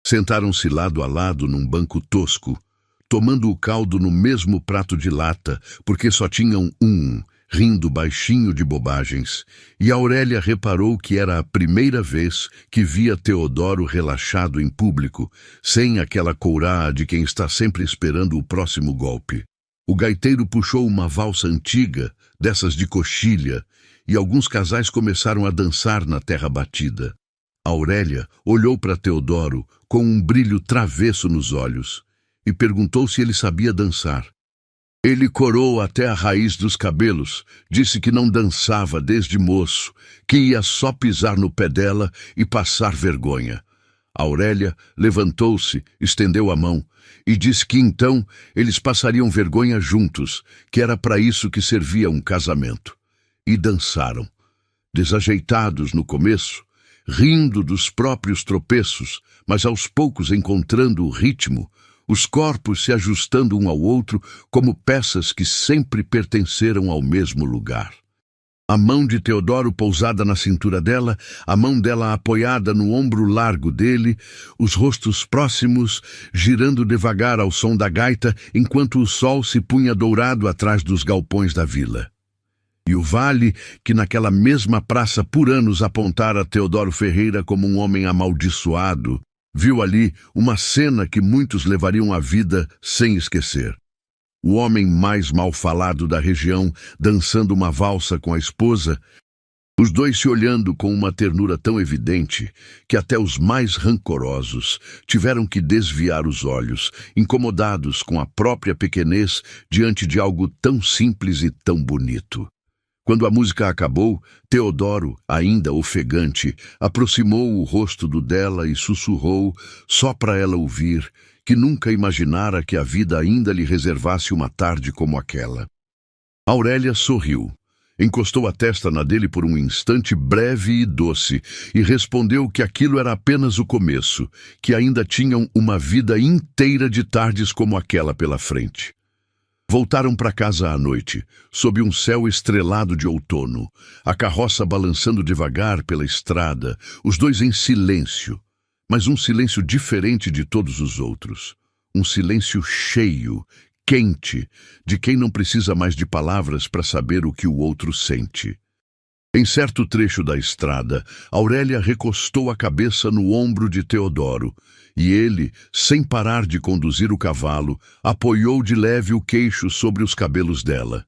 Sentaram-se lado a lado num banco tosco, tomando o caldo no mesmo prato de lata, porque só tinham um, rindo baixinho de bobagens, e Aurélia reparou que era a primeira vez que via Teodoro relaxado em público, sem aquela couraça de quem está sempre esperando o próximo golpe. O gaiteiro puxou uma valsa antiga, dessas de coxilha, e alguns casais começaram a dançar na terra batida. Aurélia olhou para Teodoro com um brilho travesso nos olhos e perguntou se ele sabia dançar. Ele corou até a raiz dos cabelos, disse que não dançava desde moço, que ia só pisar no pé dela e passar vergonha. Aurélia levantou-se, estendeu a mão e disse que então eles passariam vergonha juntos, que era para isso que servia um casamento. E dançaram, desajeitados no começo, rindo dos próprios tropeços, mas aos poucos encontrando o ritmo, os corpos se ajustando um ao outro como peças que sempre pertenceram ao mesmo lugar. A mão de Teodoro pousada na cintura dela, a mão dela apoiada no ombro largo dele, os rostos próximos, girando devagar ao som da gaita, enquanto o sol se punha dourado atrás dos galpões da vila. E o vale, que naquela mesma praça por anos apontara Teodoro Ferreira como um homem amaldiçoado, viu ali uma cena que muitos levariam à vida sem esquecer. O homem mais mal falado da região dançando uma valsa com a esposa, os dois se olhando com uma ternura tão evidente que até os mais rancorosos tiveram que desviar os olhos, incomodados com a própria pequenez diante de algo tão simples e tão bonito. Quando a música acabou, Teodoro, ainda ofegante, aproximou o rosto do dela e sussurrou, só para ela ouvir, que nunca imaginara que a vida ainda lhe reservasse uma tarde como aquela. Aurélia sorriu, encostou a testa na dele por um instante breve e doce e respondeu que aquilo era apenas o começo, que ainda tinham uma vida inteira de tardes como aquela pela frente. Voltaram para casa à noite, sob um céu estrelado de outono, a carroça balançando devagar pela estrada, os dois em silêncio, mas um silêncio diferente de todos os outros. Um silêncio cheio, quente, de quem não precisa mais de palavras para saber o que o outro sente. Em certo trecho da estrada, Aurélia recostou a cabeça no ombro de Teodoro, e ele, sem parar de conduzir o cavalo, apoiou de leve o queixo sobre os cabelos dela.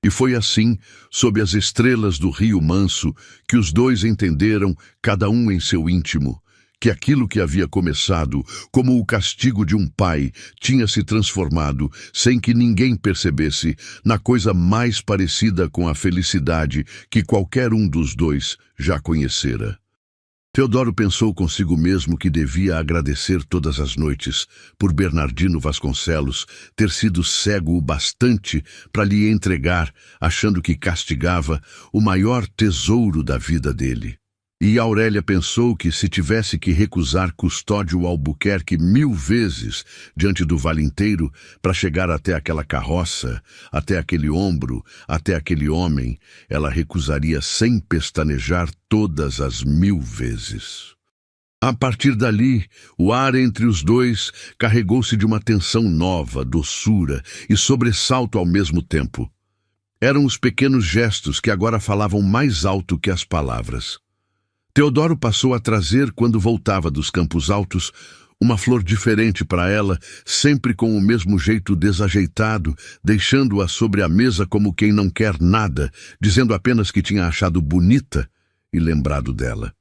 E foi assim, sob as estrelas do Rio Manso, que os dois entenderam, cada um em seu íntimo, que aquilo que havia começado, como o castigo de um pai, tinha se transformado, sem que ninguém percebesse, na coisa mais parecida com a felicidade que qualquer um dos dois já conhecera. Teodoro pensou consigo mesmo que devia agradecer todas as noites por Bernardino Vasconcelos ter sido cego o bastante para lhe entregar, achando que castigava, o maior tesouro da vida dele. E Aurélia pensou que se tivesse que recusar Custódio Albuquerque 1000 vezes diante do vale inteiro para chegar até aquela carroça, até aquele ombro, até aquele homem, ela recusaria sem pestanejar todas as 1000 vezes. A partir dali, o ar entre os dois carregou-se de uma tensão nova, doçura e sobressalto ao mesmo tempo. Eram os pequenos gestos que agora falavam mais alto que as palavras. Teodoro passou a trazer, quando voltava dos Campos Altos, uma flor diferente para ela, sempre com o mesmo jeito desajeitado, deixando-a sobre a mesa como quem não quer nada, dizendo apenas que tinha achado bonita e lembrado dela.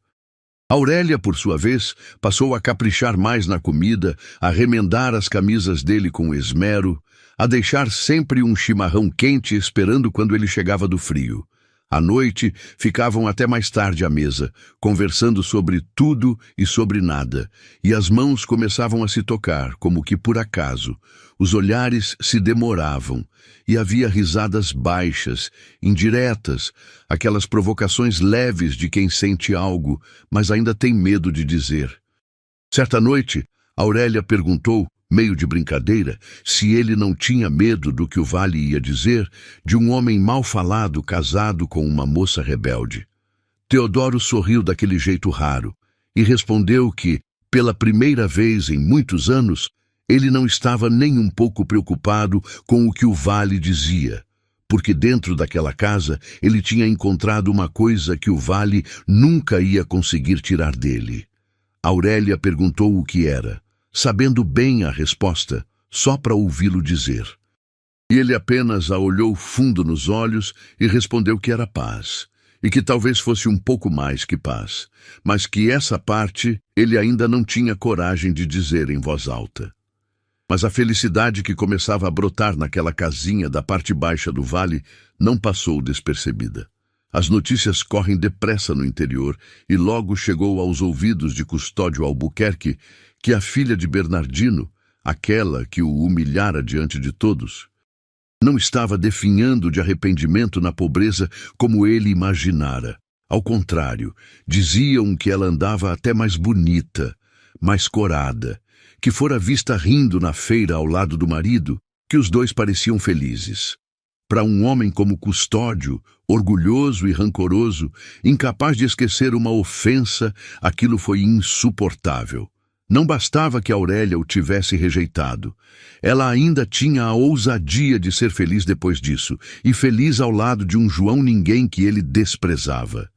Aurélia, por sua vez, passou a caprichar mais na comida, a remendar as camisas dele com esmero, a deixar sempre um chimarrão quente esperando quando ele chegava do frio. À noite, ficavam até mais tarde à mesa, conversando sobre tudo e sobre nada, e as mãos começavam a se tocar, como que por acaso. Os olhares se demoravam, e havia risadas baixas, indiretas, aquelas provocações leves de quem sente algo, mas ainda tem medo de dizer. Certa noite, Aurélia perguntou, meio de brincadeira, se ele não tinha medo do que o vale ia dizer de um homem mal falado casado com uma moça rebelde. Teodoro sorriu daquele jeito raro e respondeu que, pela primeira vez em muitos anos, ele não estava nem um pouco preocupado com o que o vale dizia, porque dentro daquela casa ele tinha encontrado uma coisa que o vale nunca ia conseguir tirar dele. Aurélia perguntou o que era, sabendo bem a resposta, só para ouvi-lo dizer. E ele apenas a olhou fundo nos olhos e respondeu que era paz, e que talvez fosse um pouco mais que paz, mas que essa parte ele ainda não tinha coragem de dizer em voz alta. Mas a felicidade que começava a brotar naquela casinha da parte baixa do vale não passou despercebida. As notícias correm depressa no interior e logo chegou aos ouvidos de Custódio Albuquerque que a filha de Bernardino, aquela que o humilhara diante de todos, não estava definhando de arrependimento na pobreza como ele imaginara. Ao contrário, diziam que ela andava até mais bonita, mais corada, que fora vista rindo na feira ao lado do marido, que os dois pareciam felizes. Para um homem como Custódio, orgulhoso e rancoroso, incapaz de esquecer uma ofensa, aquilo foi insuportável. Não bastava que Aurélia o tivesse rejeitado. Ela ainda tinha a ousadia de ser feliz depois disso, e feliz ao lado de um João Ninguém que ele desprezava.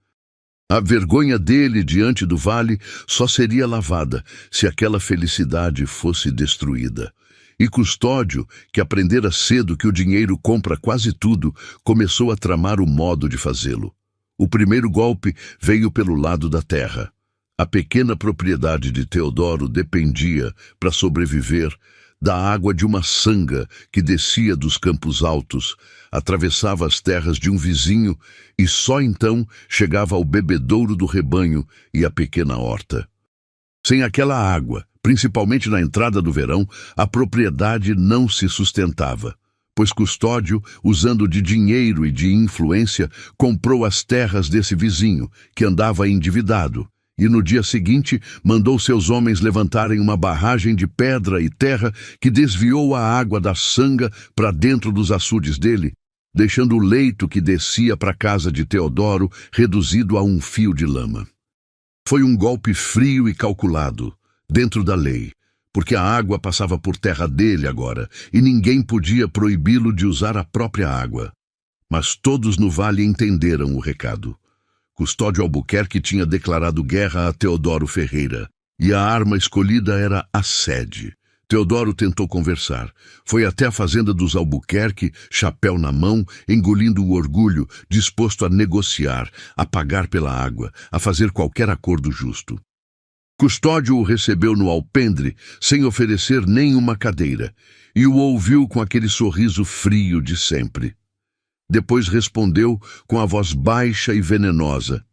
A vergonha dele diante do vale só seria lavada se aquela felicidade fosse destruída. E Custódio, que aprendera cedo que o dinheiro compra quase tudo, começou a tramar o modo de fazê-lo. O primeiro golpe veio pelo lado da terra. A pequena propriedade de Teodoro dependia, para sobreviver, da água de uma sanga que descia dos campos altos, atravessava as terras de um vizinho e só então chegava ao bebedouro do rebanho e à pequena horta. Sem aquela água, principalmente na entrada do verão, a propriedade não se sustentava, pois Custódio, usando de dinheiro e de influência, comprou as terras desse vizinho, que andava endividado, e no dia seguinte mandou seus homens levantarem uma barragem de pedra e terra que desviou a água da sanga para dentro dos açudes dele, deixando o leito que descia para a casa de Teodoro reduzido a um fio de lama. Foi um golpe frio e calculado, dentro da lei, porque a água passava por terra dele agora, e ninguém podia proibi-lo de usar a própria água. Mas todos no vale entenderam o recado. Custódio Albuquerque tinha declarado guerra a Teodoro Ferreira, e a arma escolhida era a sede. Teodoro tentou conversar. Foi até a fazenda dos Albuquerque, chapéu na mão, engolindo o orgulho, disposto a negociar, a pagar pela água, a fazer qualquer acordo justo. Custódio o recebeu no alpendre, sem oferecer nem uma cadeira, e o ouviu com aquele sorriso frio de sempre. Depois respondeu com a voz baixa e venenosa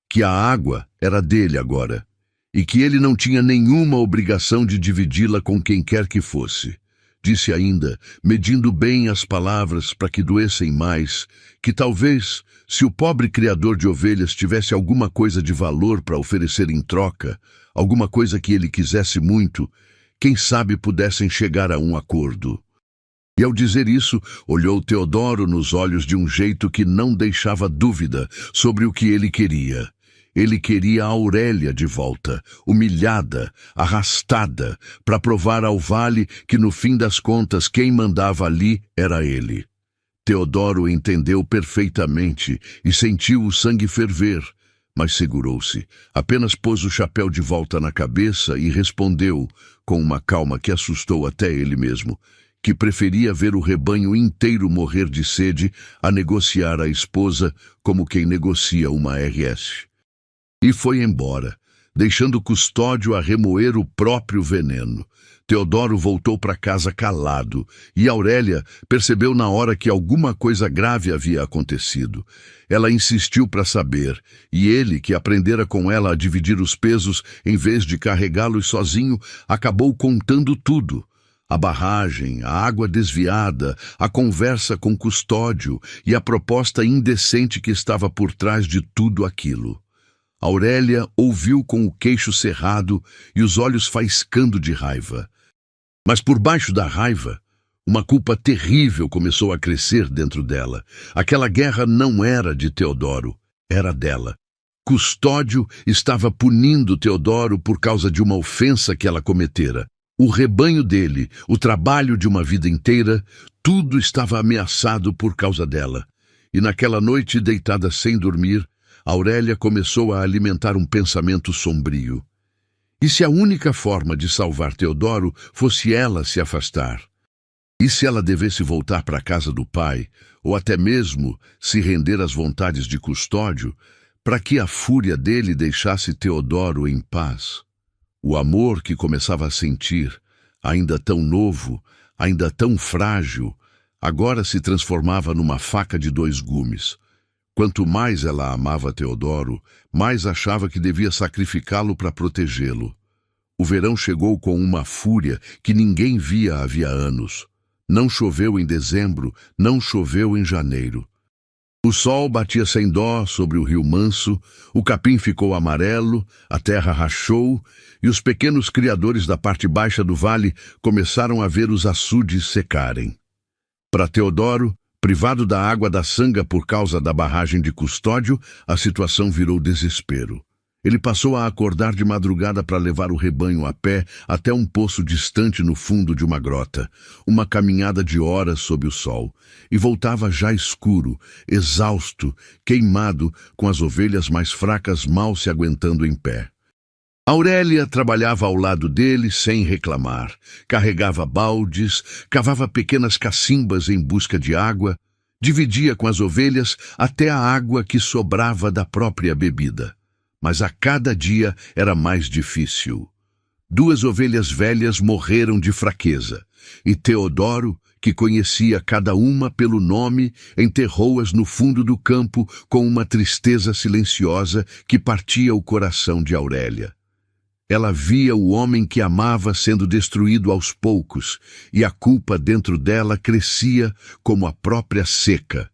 que a água era dele agora, e que ele não tinha nenhuma obrigação de dividi-la com quem quer que fosse. Disse ainda, medindo bem as palavras para que doessem mais, que talvez, se o pobre criador de ovelhas tivesse alguma coisa de valor para oferecer em troca, alguma coisa que ele quisesse muito, quem sabe pudessem chegar a um acordo. E ao dizer isso, olhou Teodoro nos olhos de um jeito que não deixava dúvida sobre o que ele queria. Ele queria a Aurélia de volta, humilhada, arrastada, para provar ao vale que no fim das contas quem mandava ali era ele. Teodoro entendeu perfeitamente e sentiu o sangue ferver, mas segurou-se, apenas pôs o chapéu de volta na cabeça e respondeu, com uma calma que assustou até ele mesmo, que preferia ver o rebanho inteiro morrer de sede a negociar a esposa como quem negocia uma RS. E foi embora, deixando Custódio a remoer o próprio veneno. Teodoro voltou para casa calado, e Aurélia percebeu na hora que alguma coisa grave havia acontecido. Ela insistiu para saber, e ele, que aprendera com ela a dividir os pesos em vez de carregá-los sozinho, acabou contando tudo. A barragem, a água desviada, a conversa com Custódio e a proposta indecente que estava por trás de tudo aquilo. Aurélia ouviu com o queixo cerrado e os olhos faiscando de raiva. Mas por baixo da raiva, uma culpa terrível começou a crescer dentro dela. Aquela guerra não era de Teodoro, era dela. Custódio estava punindo Teodoro por causa de uma ofensa que ela cometera. O rebanho dele, o trabalho de uma vida inteira, Tudo estava ameaçado por causa dela. E naquela noite, deitada sem dormir, Aurélia começou a alimentar um pensamento sombrio. E se a única forma de salvar Teodoro fosse ela se afastar? E se ela devesse voltar para a casa do pai, ou até mesmo se render às vontades de Custódio, para que a fúria dele deixasse Teodoro em paz? O amor que começava a sentir, ainda tão novo, ainda tão frágil, agora se transformava numa faca de dois gumes. Quanto mais ela amava Teodoro, mais achava que devia sacrificá-lo para protegê-lo. O verão chegou com uma fúria que ninguém via havia anos. Não choveu em dezembro, não choveu em janeiro. O sol batia sem dó sobre o rio Manso, o capim ficou amarelo, a terra rachou e os pequenos criadores da parte baixa do vale começaram a ver os açudes secarem. Para Teodoro, privado da água da sanga por causa da barragem de Custódio, a situação virou desespero. Ele passou a acordar de madrugada para levar o rebanho a pé até um poço distante no fundo de uma grota, uma caminhada de horas sob o sol, e voltava já escuro, exausto, queimado, com as ovelhas mais fracas mal se aguentando em pé. Aurélia trabalhava ao lado dele sem reclamar, carregava baldes, cavava pequenas cacimbas em busca de água, dividia com as ovelhas até a água que sobrava da própria bebida. Mas a cada dia era mais difícil. 2 ovelhas velhas morreram de fraqueza, e Teodoro, que conhecia cada uma pelo nome, enterrou-as no fundo do campo com uma tristeza silenciosa que partia o coração de Aurélia. Ela via o homem que amava sendo destruído aos poucos, e a culpa dentro dela crescia como a própria seca.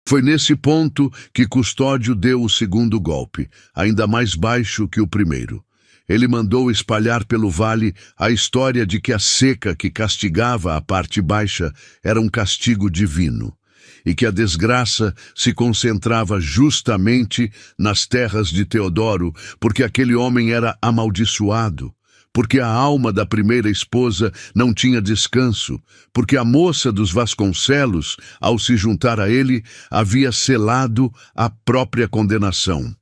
Foi nesse ponto que Custódio deu o segundo golpe, ainda mais baixo que o primeiro. Ele mandou espalhar pelo vale a história de que a seca que castigava a parte baixa era um castigo divino, e que a desgraça se concentrava justamente nas terras de Teodoro, porque aquele homem era amaldiçoado, porque a alma da primeira esposa não tinha descanso, porque a moça dos Vasconcelos, ao se juntar a ele, havia selado a própria condenação.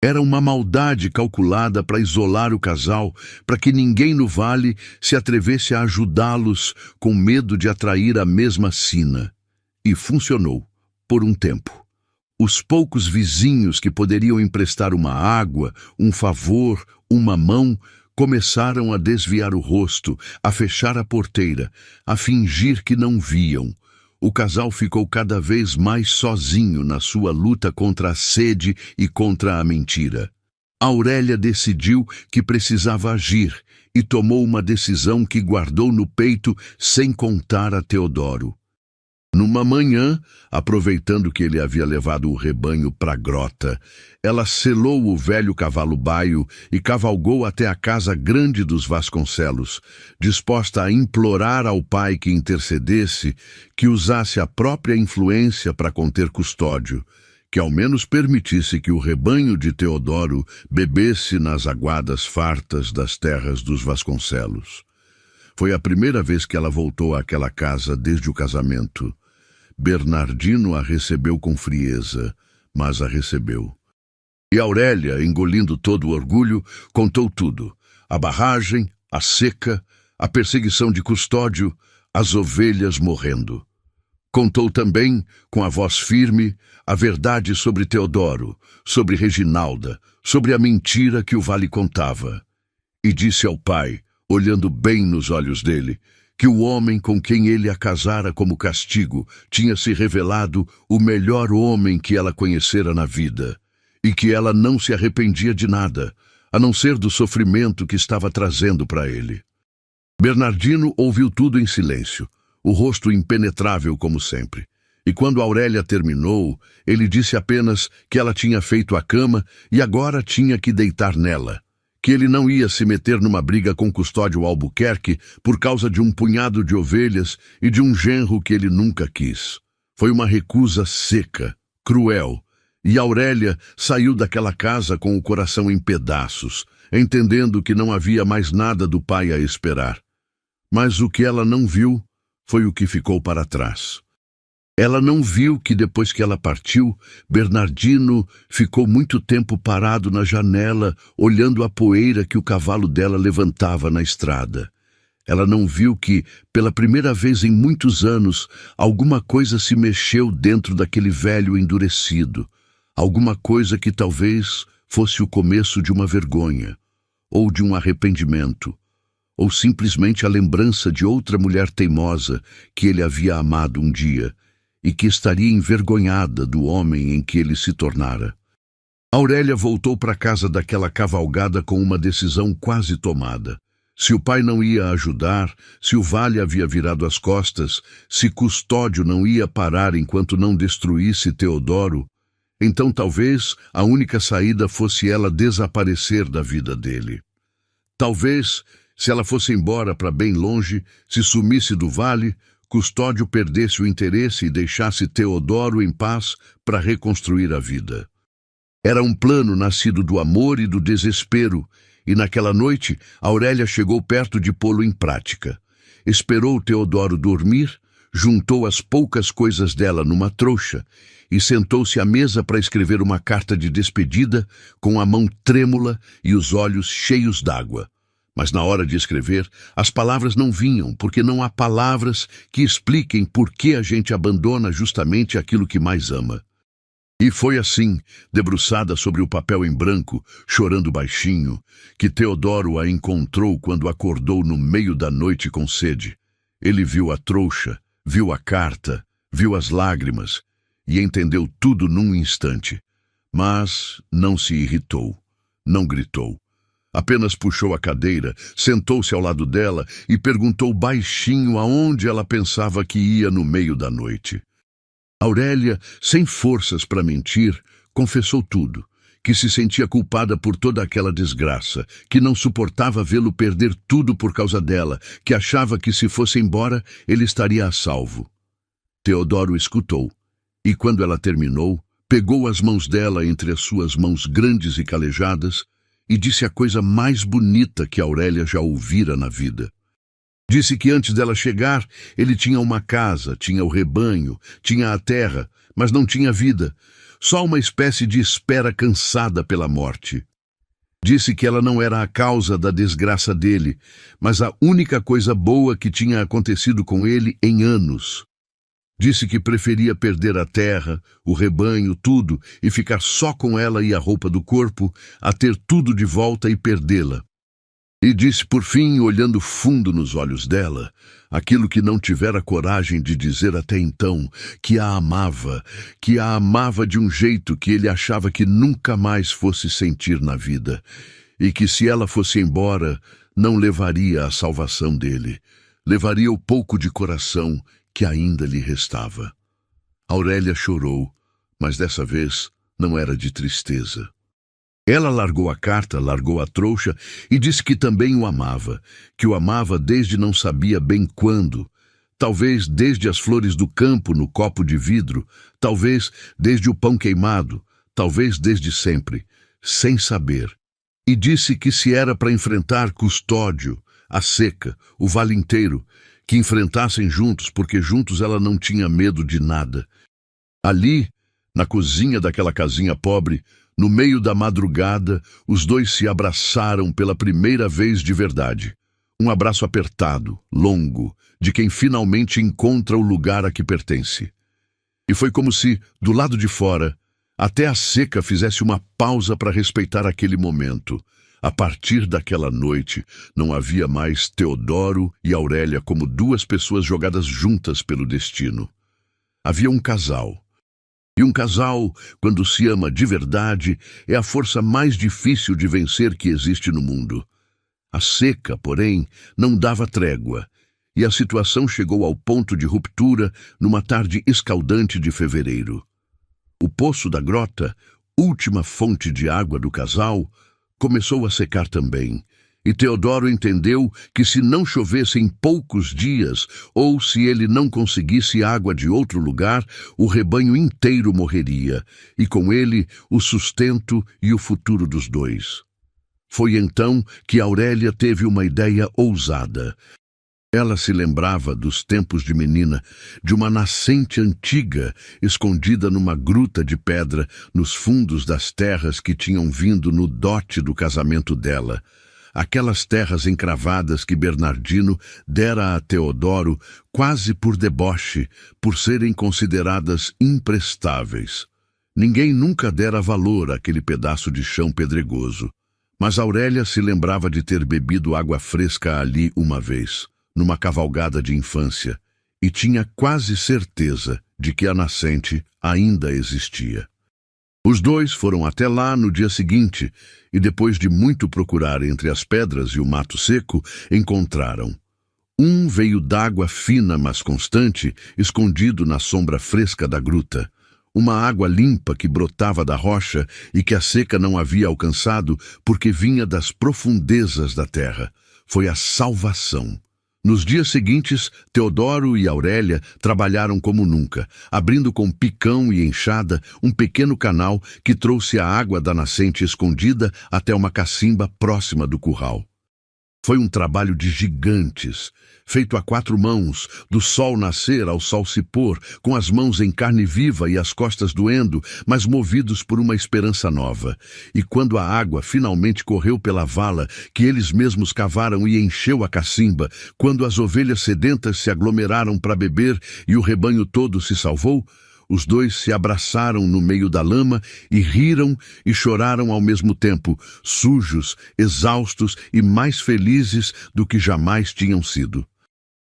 Era uma maldade calculada para isolar o casal, para que ninguém no vale se atrevesse a ajudá-los com medo de atrair a mesma sina. E funcionou, por um tempo. Os poucos vizinhos que poderiam emprestar uma água, um favor, uma mão, começaram a desviar o rosto, a fechar a porteira, a fingir que não viam. O casal ficou cada vez mais sozinho na sua luta contra a sede e contra a mentira. Aurélia decidiu que precisava agir e tomou uma decisão que guardou no peito sem contar a Teodoro. Numa manhã, aproveitando que ele havia levado o rebanho para a grota, ela selou o velho cavalo baio e cavalgou até a casa grande dos Vasconcelos, disposta a implorar ao pai que intercedesse, que usasse a própria influência para conter Custódio, que ao menos permitisse que o rebanho de Teodoro bebesse nas aguadas fartas das terras dos Vasconcelos. Foi a primeira vez que ela voltou àquela casa desde o casamento. Bernardino a recebeu com frieza, mas a recebeu. E Aurélia, engolindo todo o orgulho, contou tudo: a barragem, a seca, a perseguição de Custódio, as ovelhas morrendo. Contou também, com a voz firme, a verdade sobre Teodoro, sobre Reginalda, sobre a mentira que o vale contava. E disse ao pai, olhando bem nos olhos dele, que o homem com quem ele a casara como castigo tinha se revelado o melhor homem que ela conhecera na vida, e que ela não se arrependia de nada, a não ser do sofrimento que estava trazendo para ele. Bernardino ouviu tudo em silêncio, o rosto impenetrável como sempre. E quando Aurélia terminou, ele disse apenas que ela tinha feito a cama e agora tinha que deitar nela, que ele não ia se meter numa briga com Custódio Albuquerque por causa de um punhado de ovelhas e de um genro que ele nunca quis. Foi uma recusa seca, cruel, e Aurélia saiu daquela casa com o coração em pedaços, entendendo que não havia mais nada do pai a esperar. Mas o que ela não viu foi o que ficou para trás. Ela não viu que depois que ela partiu, Bernardino ficou muito tempo parado na janela, olhando a poeira que o cavalo dela levantava na estrada. Ela não viu que, pela primeira vez em muitos anos, alguma coisa se mexeu dentro daquele velho endurecido. Alguma coisa que talvez fosse o começo de uma vergonha, ou de um arrependimento, ou simplesmente a lembrança de outra mulher teimosa que ele havia amado um dia, e que estaria envergonhada do homem em que ele se tornara. Aurélia voltou para casa daquela cavalgada com uma decisão quase tomada. Se o pai não ia ajudar, se o vale havia virado as costas, se Custódio não ia parar enquanto não destruísse Teodoro, então talvez a única saída fosse ela desaparecer da vida dele. Talvez, se ela fosse embora para bem longe, se sumisse do vale, Custódio perdesse o interesse e deixasse Teodoro em paz para reconstruir a vida. Era um plano nascido do amor e do desespero, e naquela noite Aurélia chegou perto de pô-lo em prática. Esperou Teodoro dormir, juntou as poucas coisas dela numa trouxa e sentou-se à mesa para escrever uma carta de despedida com a mão trêmula e os olhos cheios d'água. Mas na hora de escrever, as palavras não vinham, porque não há palavras que expliquem por que a gente abandona justamente aquilo que mais ama. E foi assim, debruçada sobre o papel em branco, chorando baixinho, que Teodoro a encontrou quando acordou no meio da noite com sede. Ele viu a trouxa, viu a carta, viu as lágrimas, e entendeu tudo num instante. Mas não se irritou, não gritou. Apenas puxou a cadeira, sentou-se ao lado dela e perguntou baixinho aonde ela pensava que ia no meio da noite. Aurélia, sem forças para mentir, confessou tudo, que se sentia culpada por toda aquela desgraça, que não suportava vê-lo perder tudo por causa dela, que achava que se fosse embora, ele estaria a salvo. Teodoro escutou, e quando ela terminou, pegou as mãos dela entre as suas mãos grandes e calejadas, e disse a coisa mais bonita que Aurélia já ouvira na vida. Disse que antes dela chegar, ele tinha uma casa, tinha o rebanho, tinha a terra, mas não tinha vida, só uma espécie de espera cansada pela morte. Disse que ela não era a causa da desgraça dele, mas a única coisa boa que tinha acontecido com ele em anos. Disse que preferia perder a terra, o rebanho, tudo, e ficar só com ela e a roupa do corpo, a ter tudo de volta e perdê-la. E disse por fim, olhando fundo nos olhos dela, aquilo que não tivera coragem de dizer até então, que a amava de um jeito que ele achava que nunca mais fosse sentir na vida, e que se ela fosse embora, não levaria a salvação dele, levaria o pouco de coração que ainda lhe restava. Aurélia chorou, mas dessa vez não era de tristeza. Ela largou a carta, largou a trouxa e disse que também o amava, que o amava desde não sabia bem quando, talvez desde as flores do campo no copo de vidro, talvez desde o pão queimado, talvez desde sempre, sem saber. E disse que se era para enfrentar Custódio, a seca, o vale inteiro, que enfrentassem juntos, porque juntos ela não tinha medo de nada. Ali, na cozinha daquela casinha pobre, no meio da madrugada, os dois se abraçaram pela primeira vez de verdade. Um abraço apertado, longo, de quem finalmente encontra o lugar a que pertence. E foi como se, do lado de fora, até a seca fizesse uma pausa para respeitar aquele momento. A partir daquela noite, não havia mais Teodoro e Aurélia como duas pessoas jogadas juntas pelo destino. Havia um casal. E um casal, quando se ama de verdade, é a força mais difícil de vencer que existe no mundo. A seca, porém, não dava trégua, e a situação chegou ao ponto de ruptura numa tarde escaldante de fevereiro. O poço da grota, última fonte de água do casal, começou a secar também, e Teodoro entendeu que se não chovesse em poucos dias, ou se ele não conseguisse água de outro lugar, o rebanho inteiro morreria, e com ele o sustento e o futuro dos dois. Foi então que Aurélia teve uma ideia ousada. Ela se lembrava dos tempos de menina, de uma nascente antiga, escondida numa gruta de pedra, nos fundos das terras que tinham vindo no dote do casamento dela. Aquelas terras encravadas que Bernardino dera a Teodoro quase por deboche, por serem consideradas imprestáveis. Ninguém nunca dera valor àquele pedaço de chão pedregoso. Mas Aurélia se lembrava de ter bebido água fresca ali uma vez, numa cavalgada de infância, e tinha quase certeza de que a nascente ainda existia. Os dois foram até lá no dia seguinte e, depois de muito procurar entre as pedras e o mato seco, encontraram um veio d'água fina mas constante, escondido na sombra fresca da gruta. Uma água limpa que brotava da rocha e que a seca não havia alcançado porque vinha das profundezas da terra. Foi a salvação. Nos dias seguintes, Teodoro e Aurélia trabalharam como nunca, abrindo com picão e enxada um pequeno canal que trouxe a água da nascente escondida até uma cacimba próxima do curral. Foi um trabalho de gigantes, feito a 4 mãos, do sol nascer ao sol se pôr, com as mãos em carne viva e as costas doendo, mas movidos por uma esperança nova. E quando a água finalmente correu pela vala que eles mesmos cavaram e encheu a cacimba, quando as ovelhas sedentas se aglomeraram para beber e o rebanho todo se salvou, os dois se abraçaram no meio da lama e riram e choraram ao mesmo tempo, sujos, exaustos e mais felizes do que jamais tinham sido.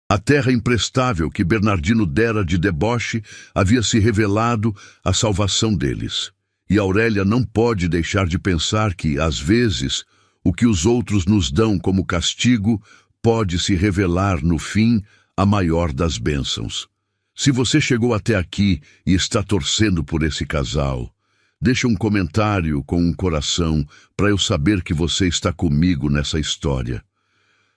A terra imprestável que Bernardino dera de deboche havia se revelado a salvação deles. E Aurélia não pode deixar de pensar que, às vezes, o que os outros nos dão como castigo pode se revelar, no fim, a maior das bênçãos. Se você chegou até aqui e está torcendo por esse casal, deixa um comentário com um coração para eu saber que você está comigo nessa história.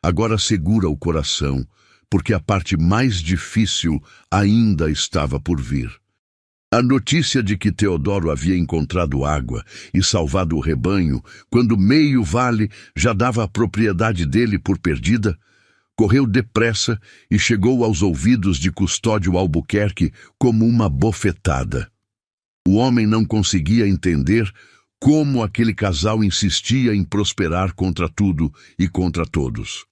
Agora segura o coração, porque a parte mais difícil ainda estava por vir. A notícia de que Teodoro havia encontrado água e salvado o rebanho, quando meio vale já dava a propriedade dele por perdida, correu depressa e chegou aos ouvidos de Custódio Albuquerque como uma bofetada. O homem não conseguia entender como aquele casal insistia em prosperar contra tudo e contra todos.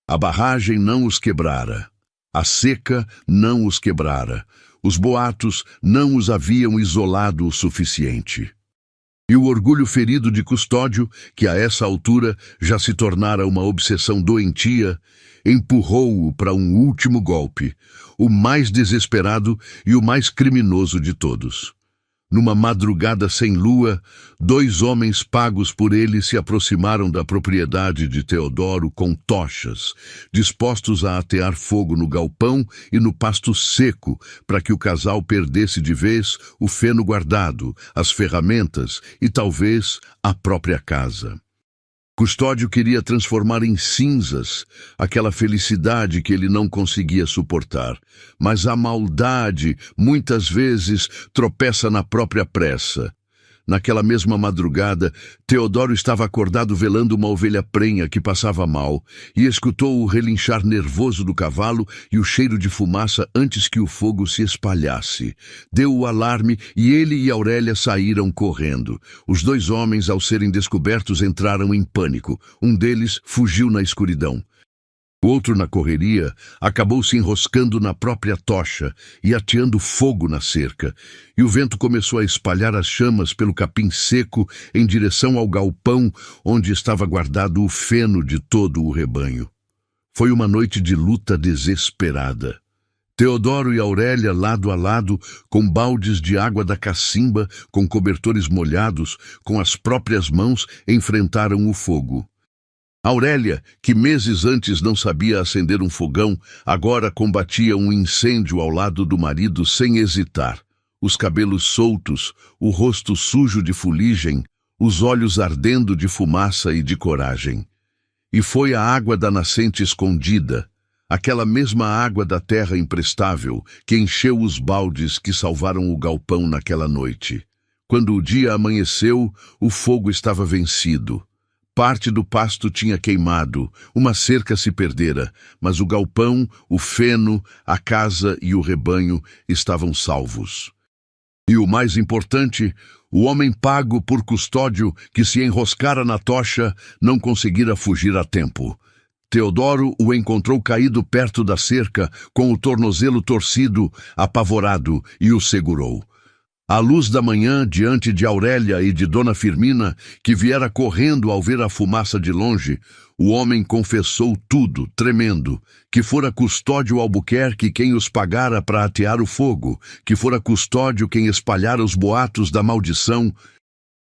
A barragem não os quebrara, a seca não os quebrara, os boatos não os haviam isolado o suficiente. E o orgulho ferido de Custódio, que a essa altura já se tornara uma obsessão doentia, empurrou-o para um último golpe, o mais desesperado e o mais criminoso de todos. Numa madrugada sem lua, 2 homens pagos por ele se aproximaram da propriedade de Teodoro com tochas, dispostos a atear fogo no galpão e no pasto seco para que o casal perdesse de vez o feno guardado, as ferramentas e talvez a própria casa. Custódio queria transformar em cinzas aquela felicidade que ele não conseguia suportar, mas a maldade, muitas vezes, tropeça na própria pressa. Naquela mesma madrugada, Teodoro estava acordado velando uma ovelha prenha que passava mal e escutou o relinchar nervoso do cavalo e o cheiro de fumaça antes que o fogo se espalhasse. Deu o alarme e ele e Aurélia saíram correndo. Os 2 homens, ao serem descobertos, entraram em pânico. Um deles fugiu na escuridão. O outro, na correria, acabou se enroscando na própria tocha e ateando fogo na cerca, e o vento começou a espalhar as chamas pelo capim seco em direção ao galpão onde estava guardado o feno de todo o rebanho. Foi uma noite de luta desesperada. Teodoro e Aurélia, lado a lado, com baldes de água da cacimba, com cobertores molhados, com as próprias mãos, enfrentaram o fogo. Aurélia, que meses antes não sabia acender um fogão, agora combatia um incêndio ao lado do marido sem hesitar. Os cabelos soltos, o rosto sujo de fuligem, os olhos ardendo de fumaça e de coragem. E foi a água da nascente escondida, aquela mesma água da terra imprestável, que encheu os baldes que salvaram o galpão naquela noite. Quando o dia amanheceu, o fogo estava vencido. Parte do pasto tinha queimado, uma cerca se perdera, mas o galpão, o feno, a casa e o rebanho estavam salvos. E o mais importante, o homem pago por custódio que se enroscara na tocha não conseguira fugir a tempo. Teodoro o encontrou caído perto da cerca, com o tornozelo torcido, apavorado, e o segurou. À luz da manhã, diante de Aurélia e de Dona Firmina, que viera correndo ao ver a fumaça de longe, o homem confessou tudo, tremendo, que fora Custódio Albuquerque quem os pagara para atear o fogo, que fora Custódio quem espalhara os boatos da maldição,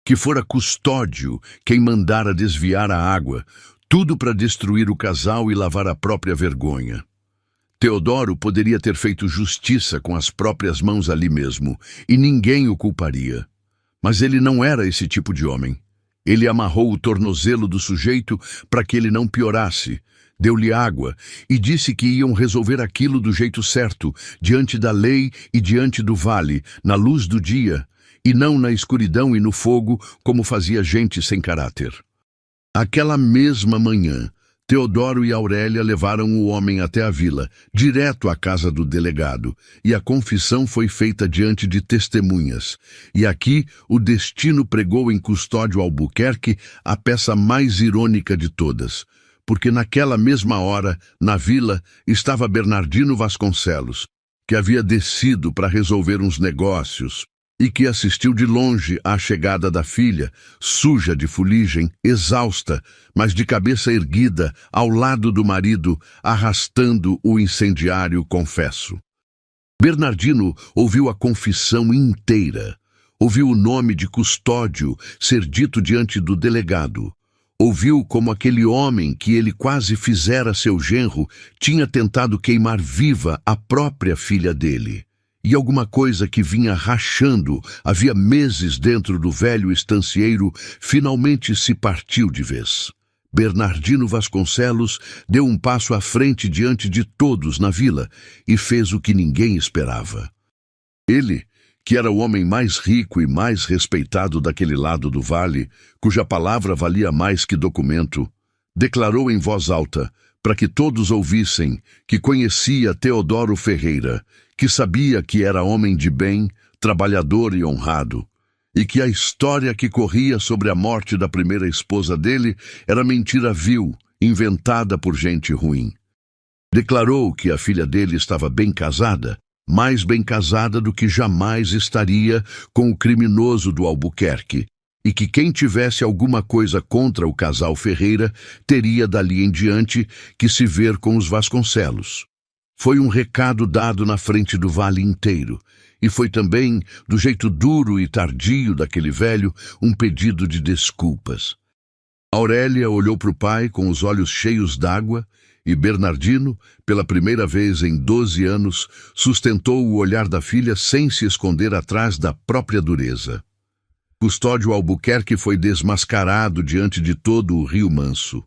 que fora Custódio quem mandara desviar a água, tudo para destruir o casal e lavar a própria vergonha. Teodoro poderia ter feito justiça com as próprias mãos ali mesmo, e ninguém o culparia. Mas ele não era esse tipo de homem. Ele amarrou o tornozelo do sujeito para que ele não piorasse, deu-lhe água e disse que iam resolver aquilo do jeito certo, diante da lei e diante do vale, na luz do dia, e não na escuridão e no fogo, como fazia gente sem caráter. Aquela mesma manhã, Teodoro e Aurélia levaram o homem até a vila, direto à casa do delegado, e a confissão foi feita diante de testemunhas. E aqui o destino pregou em Custódio Albuquerque a peça mais irônica de todas, porque naquela mesma hora, na vila, estava Bernardino Vasconcelos, que havia descido para resolver uns negócios, e que assistiu de longe à chegada da filha, suja de fuligem, exausta, mas de cabeça erguida, ao lado do marido, arrastando o incendiário confesso. Bernardino ouviu a confissão inteira, ouviu o nome de Custódio ser dito diante do delegado, ouviu como aquele homem que ele quase fizera seu genro tinha tentado queimar viva a própria filha dele. E alguma coisa que vinha rachando havia meses dentro do velho estancieiro finalmente se partiu de vez. Bernardino Vasconcelos deu um passo à frente diante de todos na vila e fez o que ninguém esperava. Ele, que era o homem mais rico e mais respeitado daquele lado do vale, cuja palavra valia mais que documento, declarou em voz alta, para que todos ouvissem, que conhecia Teodoro Ferreira, que sabia que era homem de bem, trabalhador e honrado, e que a história que corria sobre a morte da primeira esposa dele era mentira vil, inventada por gente ruim. Declarou que a filha dele estava bem casada, mais bem casada do que jamais estaria com o criminoso do Albuquerque, e que quem tivesse alguma coisa contra o casal Ferreira teria dali em diante que se ver com os Vasconcelos. Foi um recado dado na frente do vale inteiro, e foi também, do jeito duro e tardio daquele velho, um pedido de desculpas. Aurélia olhou para o pai com os olhos cheios d'água, e Bernardino, pela primeira vez em 12 anos, sustentou o olhar da filha sem se esconder atrás da própria dureza. Custódio Albuquerque foi desmascarado diante de todo o Rio Manso.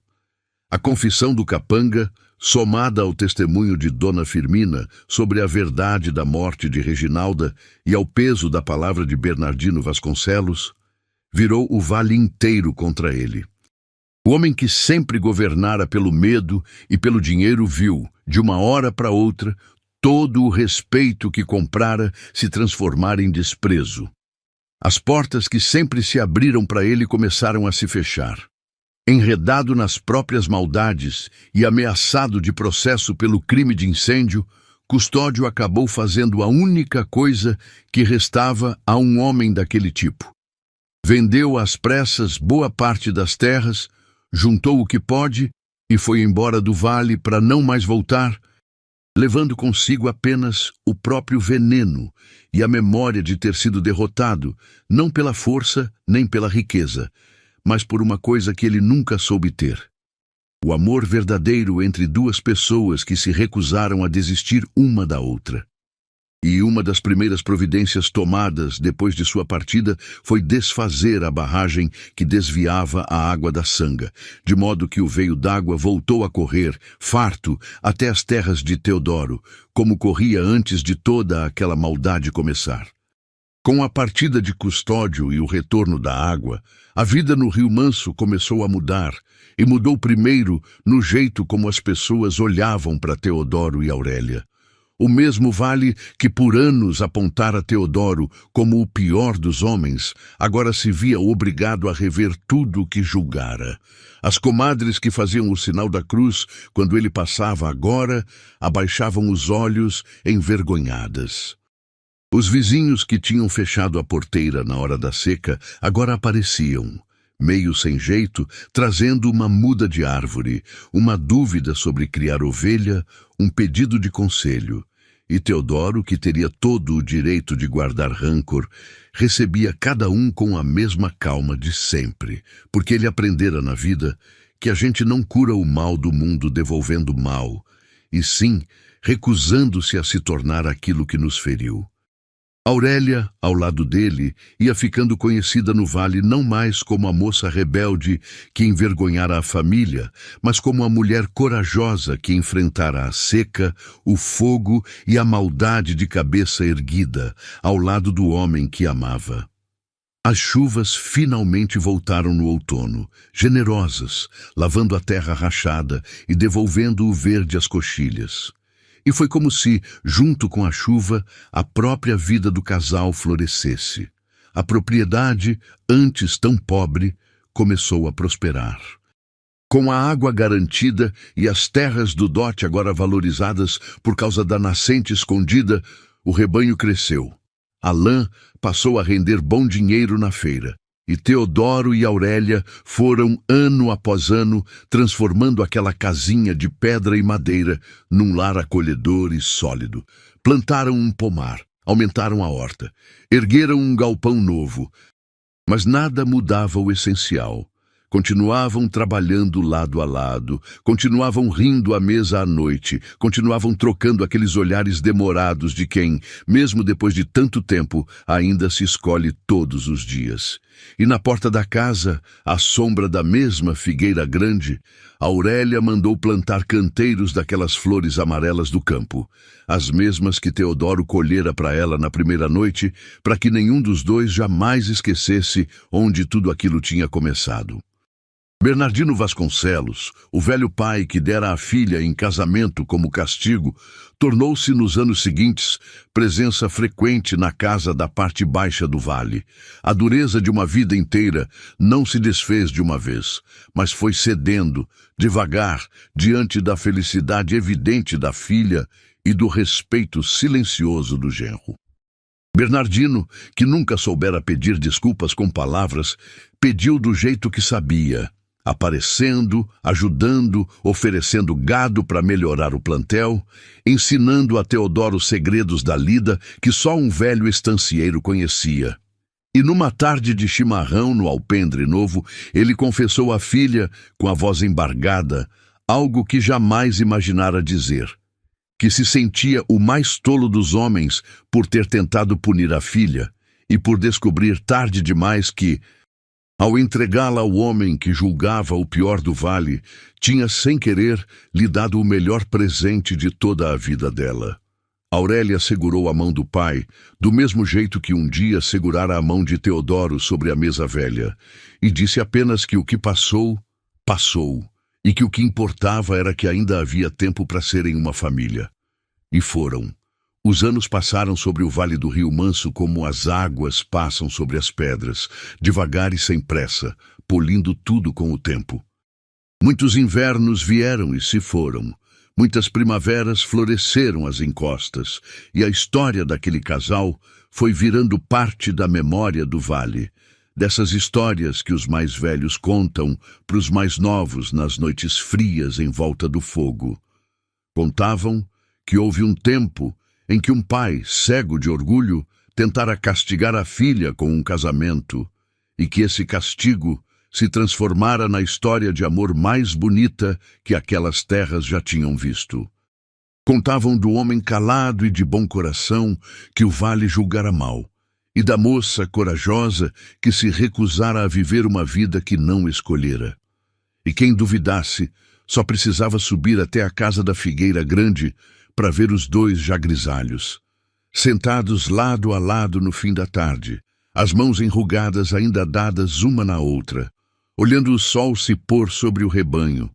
A confissão do capanga, somada ao testemunho de Dona Firmina sobre a verdade da morte de Reginalda e ao peso da palavra de Bernardino Vasconcelos, virou o vale inteiro contra ele. O homem que sempre governara pelo medo e pelo dinheiro viu, de uma hora para outra, todo o respeito que comprara se transformar em desprezo. As portas que sempre se abriram para ele começaram a se fechar. Enredado nas próprias maldades e ameaçado de processo pelo crime de incêndio, Custódio acabou fazendo a única coisa que restava a um homem daquele tipo. Vendeu às pressas boa parte das terras, juntou o que pôde e foi embora do vale para não mais voltar, levando consigo apenas o próprio veneno e a memória de ter sido derrotado, não pela força nem pela riqueza, mas por uma coisa que ele nunca soube ter: o amor verdadeiro entre duas pessoas que se recusaram a desistir uma da outra. E uma das primeiras providências tomadas depois de sua partida foi desfazer a barragem que desviava a água da Sanga, de modo que o veio d'água voltou a correr, farto, até as terras de Teodoro, como corria antes de toda aquela maldade começar. Com a partida de Custódio e o retorno da água, a vida no Rio Manso começou a mudar, e mudou primeiro no jeito como as pessoas olhavam para Teodoro e Aurélia. O mesmo vale que por anos apontara Teodoro como o pior dos homens, agora se via obrigado a rever tudo o que julgara. As comadres que faziam o sinal da cruz quando ele passava agora abaixavam os olhos envergonhadas. Os vizinhos que tinham fechado a porteira na hora da seca agora apareciam, meio sem jeito, trazendo uma muda de árvore, uma dúvida sobre criar ovelha, um pedido de conselho. E Teodoro, que teria todo o direito de guardar rancor, recebia cada um com a mesma calma de sempre, porque ele aprendera na vida que a gente não cura o mal do mundo devolvendo mal, e sim recusando-se a se tornar aquilo que nos feriu. Aurélia, ao lado dele, ia ficando conhecida no vale não mais como a moça rebelde que envergonhara a família, mas como a mulher corajosa que enfrentara a seca, o fogo e a maldade de cabeça erguida, ao lado do homem que amava. As chuvas finalmente voltaram no outono, generosas, lavando a terra rachada e devolvendo o verde às coxilhas. E foi como se, junto com a chuva, a própria vida do casal florescesse. A propriedade, antes tão pobre, começou a prosperar. Com a água garantida e as terras do dote agora valorizadas por causa da nascente escondida, o rebanho cresceu. A lã passou a render bom dinheiro na feira. E Teodoro e Aurélia foram, ano após ano, transformando aquela casinha de pedra e madeira num lar acolhedor e sólido. Plantaram um pomar, aumentaram a horta, ergueram um galpão novo. Mas nada mudava o essencial. Continuavam trabalhando lado a lado, continuavam rindo à mesa à noite, continuavam trocando aqueles olhares demorados de quem, mesmo depois de tanto tempo, ainda se escolhe todos os dias. E na porta da casa, à sombra da mesma figueira grande, Aurélia mandou plantar canteiros daquelas flores amarelas do campo, as mesmas que Teodoro colhera para ela na primeira noite, para que nenhum dos dois jamais esquecesse onde tudo aquilo tinha começado. Bernardino Vasconcelos, o velho pai que dera a filha em casamento como castigo, tornou-se nos anos seguintes presença frequente na casa da parte baixa do vale. A dureza de uma vida inteira não se desfez de uma vez, mas foi cedendo, devagar, diante da felicidade evidente da filha e do respeito silencioso do genro. Bernardino, que nunca soubera pedir desculpas com palavras, pediu do jeito que sabia, aparecendo, ajudando, oferecendo gado para melhorar o plantel, ensinando a Teodoro segredos da lida que só um velho estancieiro conhecia. E numa tarde de chimarrão no alpendre novo, ele confessou à filha, com a voz embargada, algo que jamais imaginara dizer, que se sentia o mais tolo dos homens por ter tentado punir a filha e por descobrir tarde demais que, ao entregá-la ao homem que julgava o pior do vale, tinha sem querer lhe dado o melhor presente de toda a vida dela. Aurélia segurou a mão do pai, do mesmo jeito que um dia segurara a mão de Teodoro sobre a mesa velha, e disse apenas que o que passou, passou, e que o que importava era que ainda havia tempo para serem uma família. E foram. Os anos passaram sobre o vale do Rio Manso como as águas passam sobre as pedras, devagar e sem pressa, polindo tudo com o tempo. Muitos invernos vieram e se foram. Muitas primaveras floresceram as encostas, e a história daquele casal foi virando parte da memória do vale, dessas histórias que os mais velhos contam para os mais novos nas noites frias em volta do fogo. Contavam que houve um tempo em que um pai, cego de orgulho, tentara castigar a filha com um casamento, e que esse castigo se transformara na história de amor mais bonita que aquelas terras já tinham visto. Contavam do homem calado e de bom coração que o vale julgara mal, e da moça corajosa que se recusara a viver uma vida que não escolhera. E quem duvidasse, só precisava subir até a casa da figueira grande para ver os dois já grisalhos, sentados lado a lado no fim da tarde, as mãos enrugadas ainda dadas uma na outra, olhando o sol se pôr sobre o rebanho,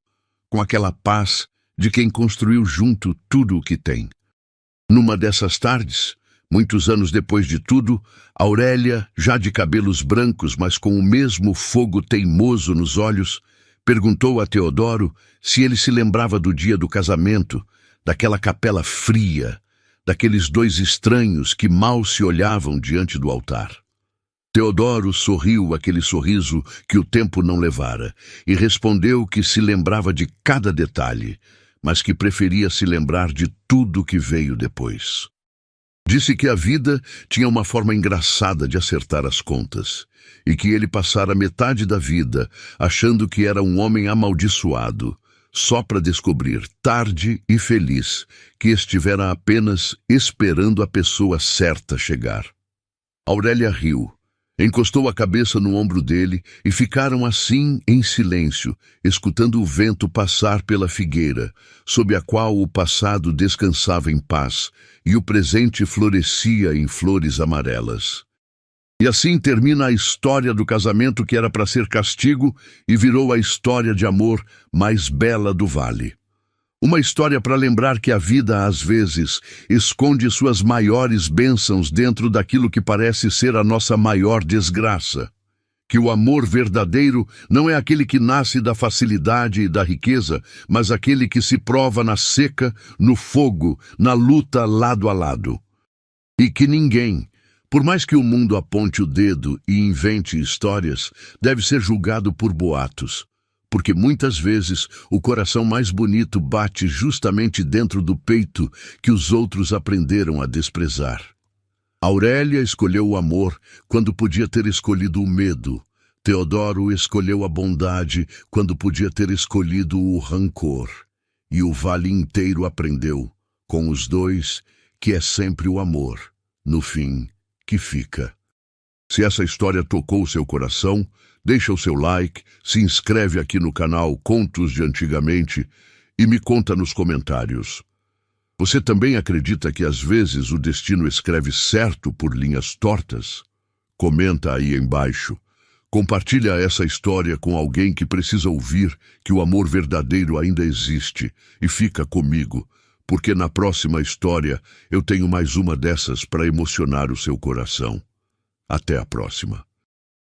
com aquela paz de quem construiu junto tudo o que tem. Numa dessas tardes, muitos anos depois de tudo, Aurélia, já de cabelos brancos, mas com o mesmo fogo teimoso nos olhos, perguntou a Teodoro se ele se lembrava do dia do casamento, daquela capela fria, daqueles dois estranhos que mal se olhavam diante do altar. Teodoro sorriu aquele sorriso que o tempo não levara e respondeu que se lembrava de cada detalhe, mas que preferia se lembrar de tudo que veio depois. Disse que a vida tinha uma forma engraçada de acertar as contas e que ele passara metade da vida achando que era um homem amaldiçoado, só para descobrir, tarde e feliz, que estivera apenas esperando a pessoa certa chegar. Aurélia riu, encostou a cabeça no ombro dele e ficaram assim em silêncio, escutando o vento passar pela figueira, sob a qual o passado descansava em paz e o presente florescia em flores amarelas. E assim termina a história do casamento que era para ser castigo e virou a história de amor mais bela do vale. Uma história para lembrar que a vida, às vezes, esconde suas maiores bênçãos dentro daquilo que parece ser a nossa maior desgraça. Que o amor verdadeiro não é aquele que nasce da facilidade e da riqueza, mas aquele que se prova na seca, no fogo, na luta lado a lado. E que ninguém, por mais que o mundo aponte o dedo e invente histórias, deve ser julgado por boatos, porque muitas vezes o coração mais bonito bate justamente dentro do peito que os outros aprenderam a desprezar. Aurélia escolheu o amor quando podia ter escolhido o medo. Teodoro escolheu a bondade quando podia ter escolhido o rancor. E o vale inteiro aprendeu, com os dois, que é sempre o amor, no fim, que fica. Se essa história tocou seu coração, deixa o seu like, se inscreve aqui no canal Contos de Antigamente e me conta nos comentários. Você também acredita que às vezes o destino escreve certo por linhas tortas? Comenta aí embaixo. Compartilha essa história com alguém que precisa ouvir que o amor verdadeiro ainda existe e fica comigo, porque na próxima história eu tenho mais uma dessas para emocionar o seu coração. Até a próxima.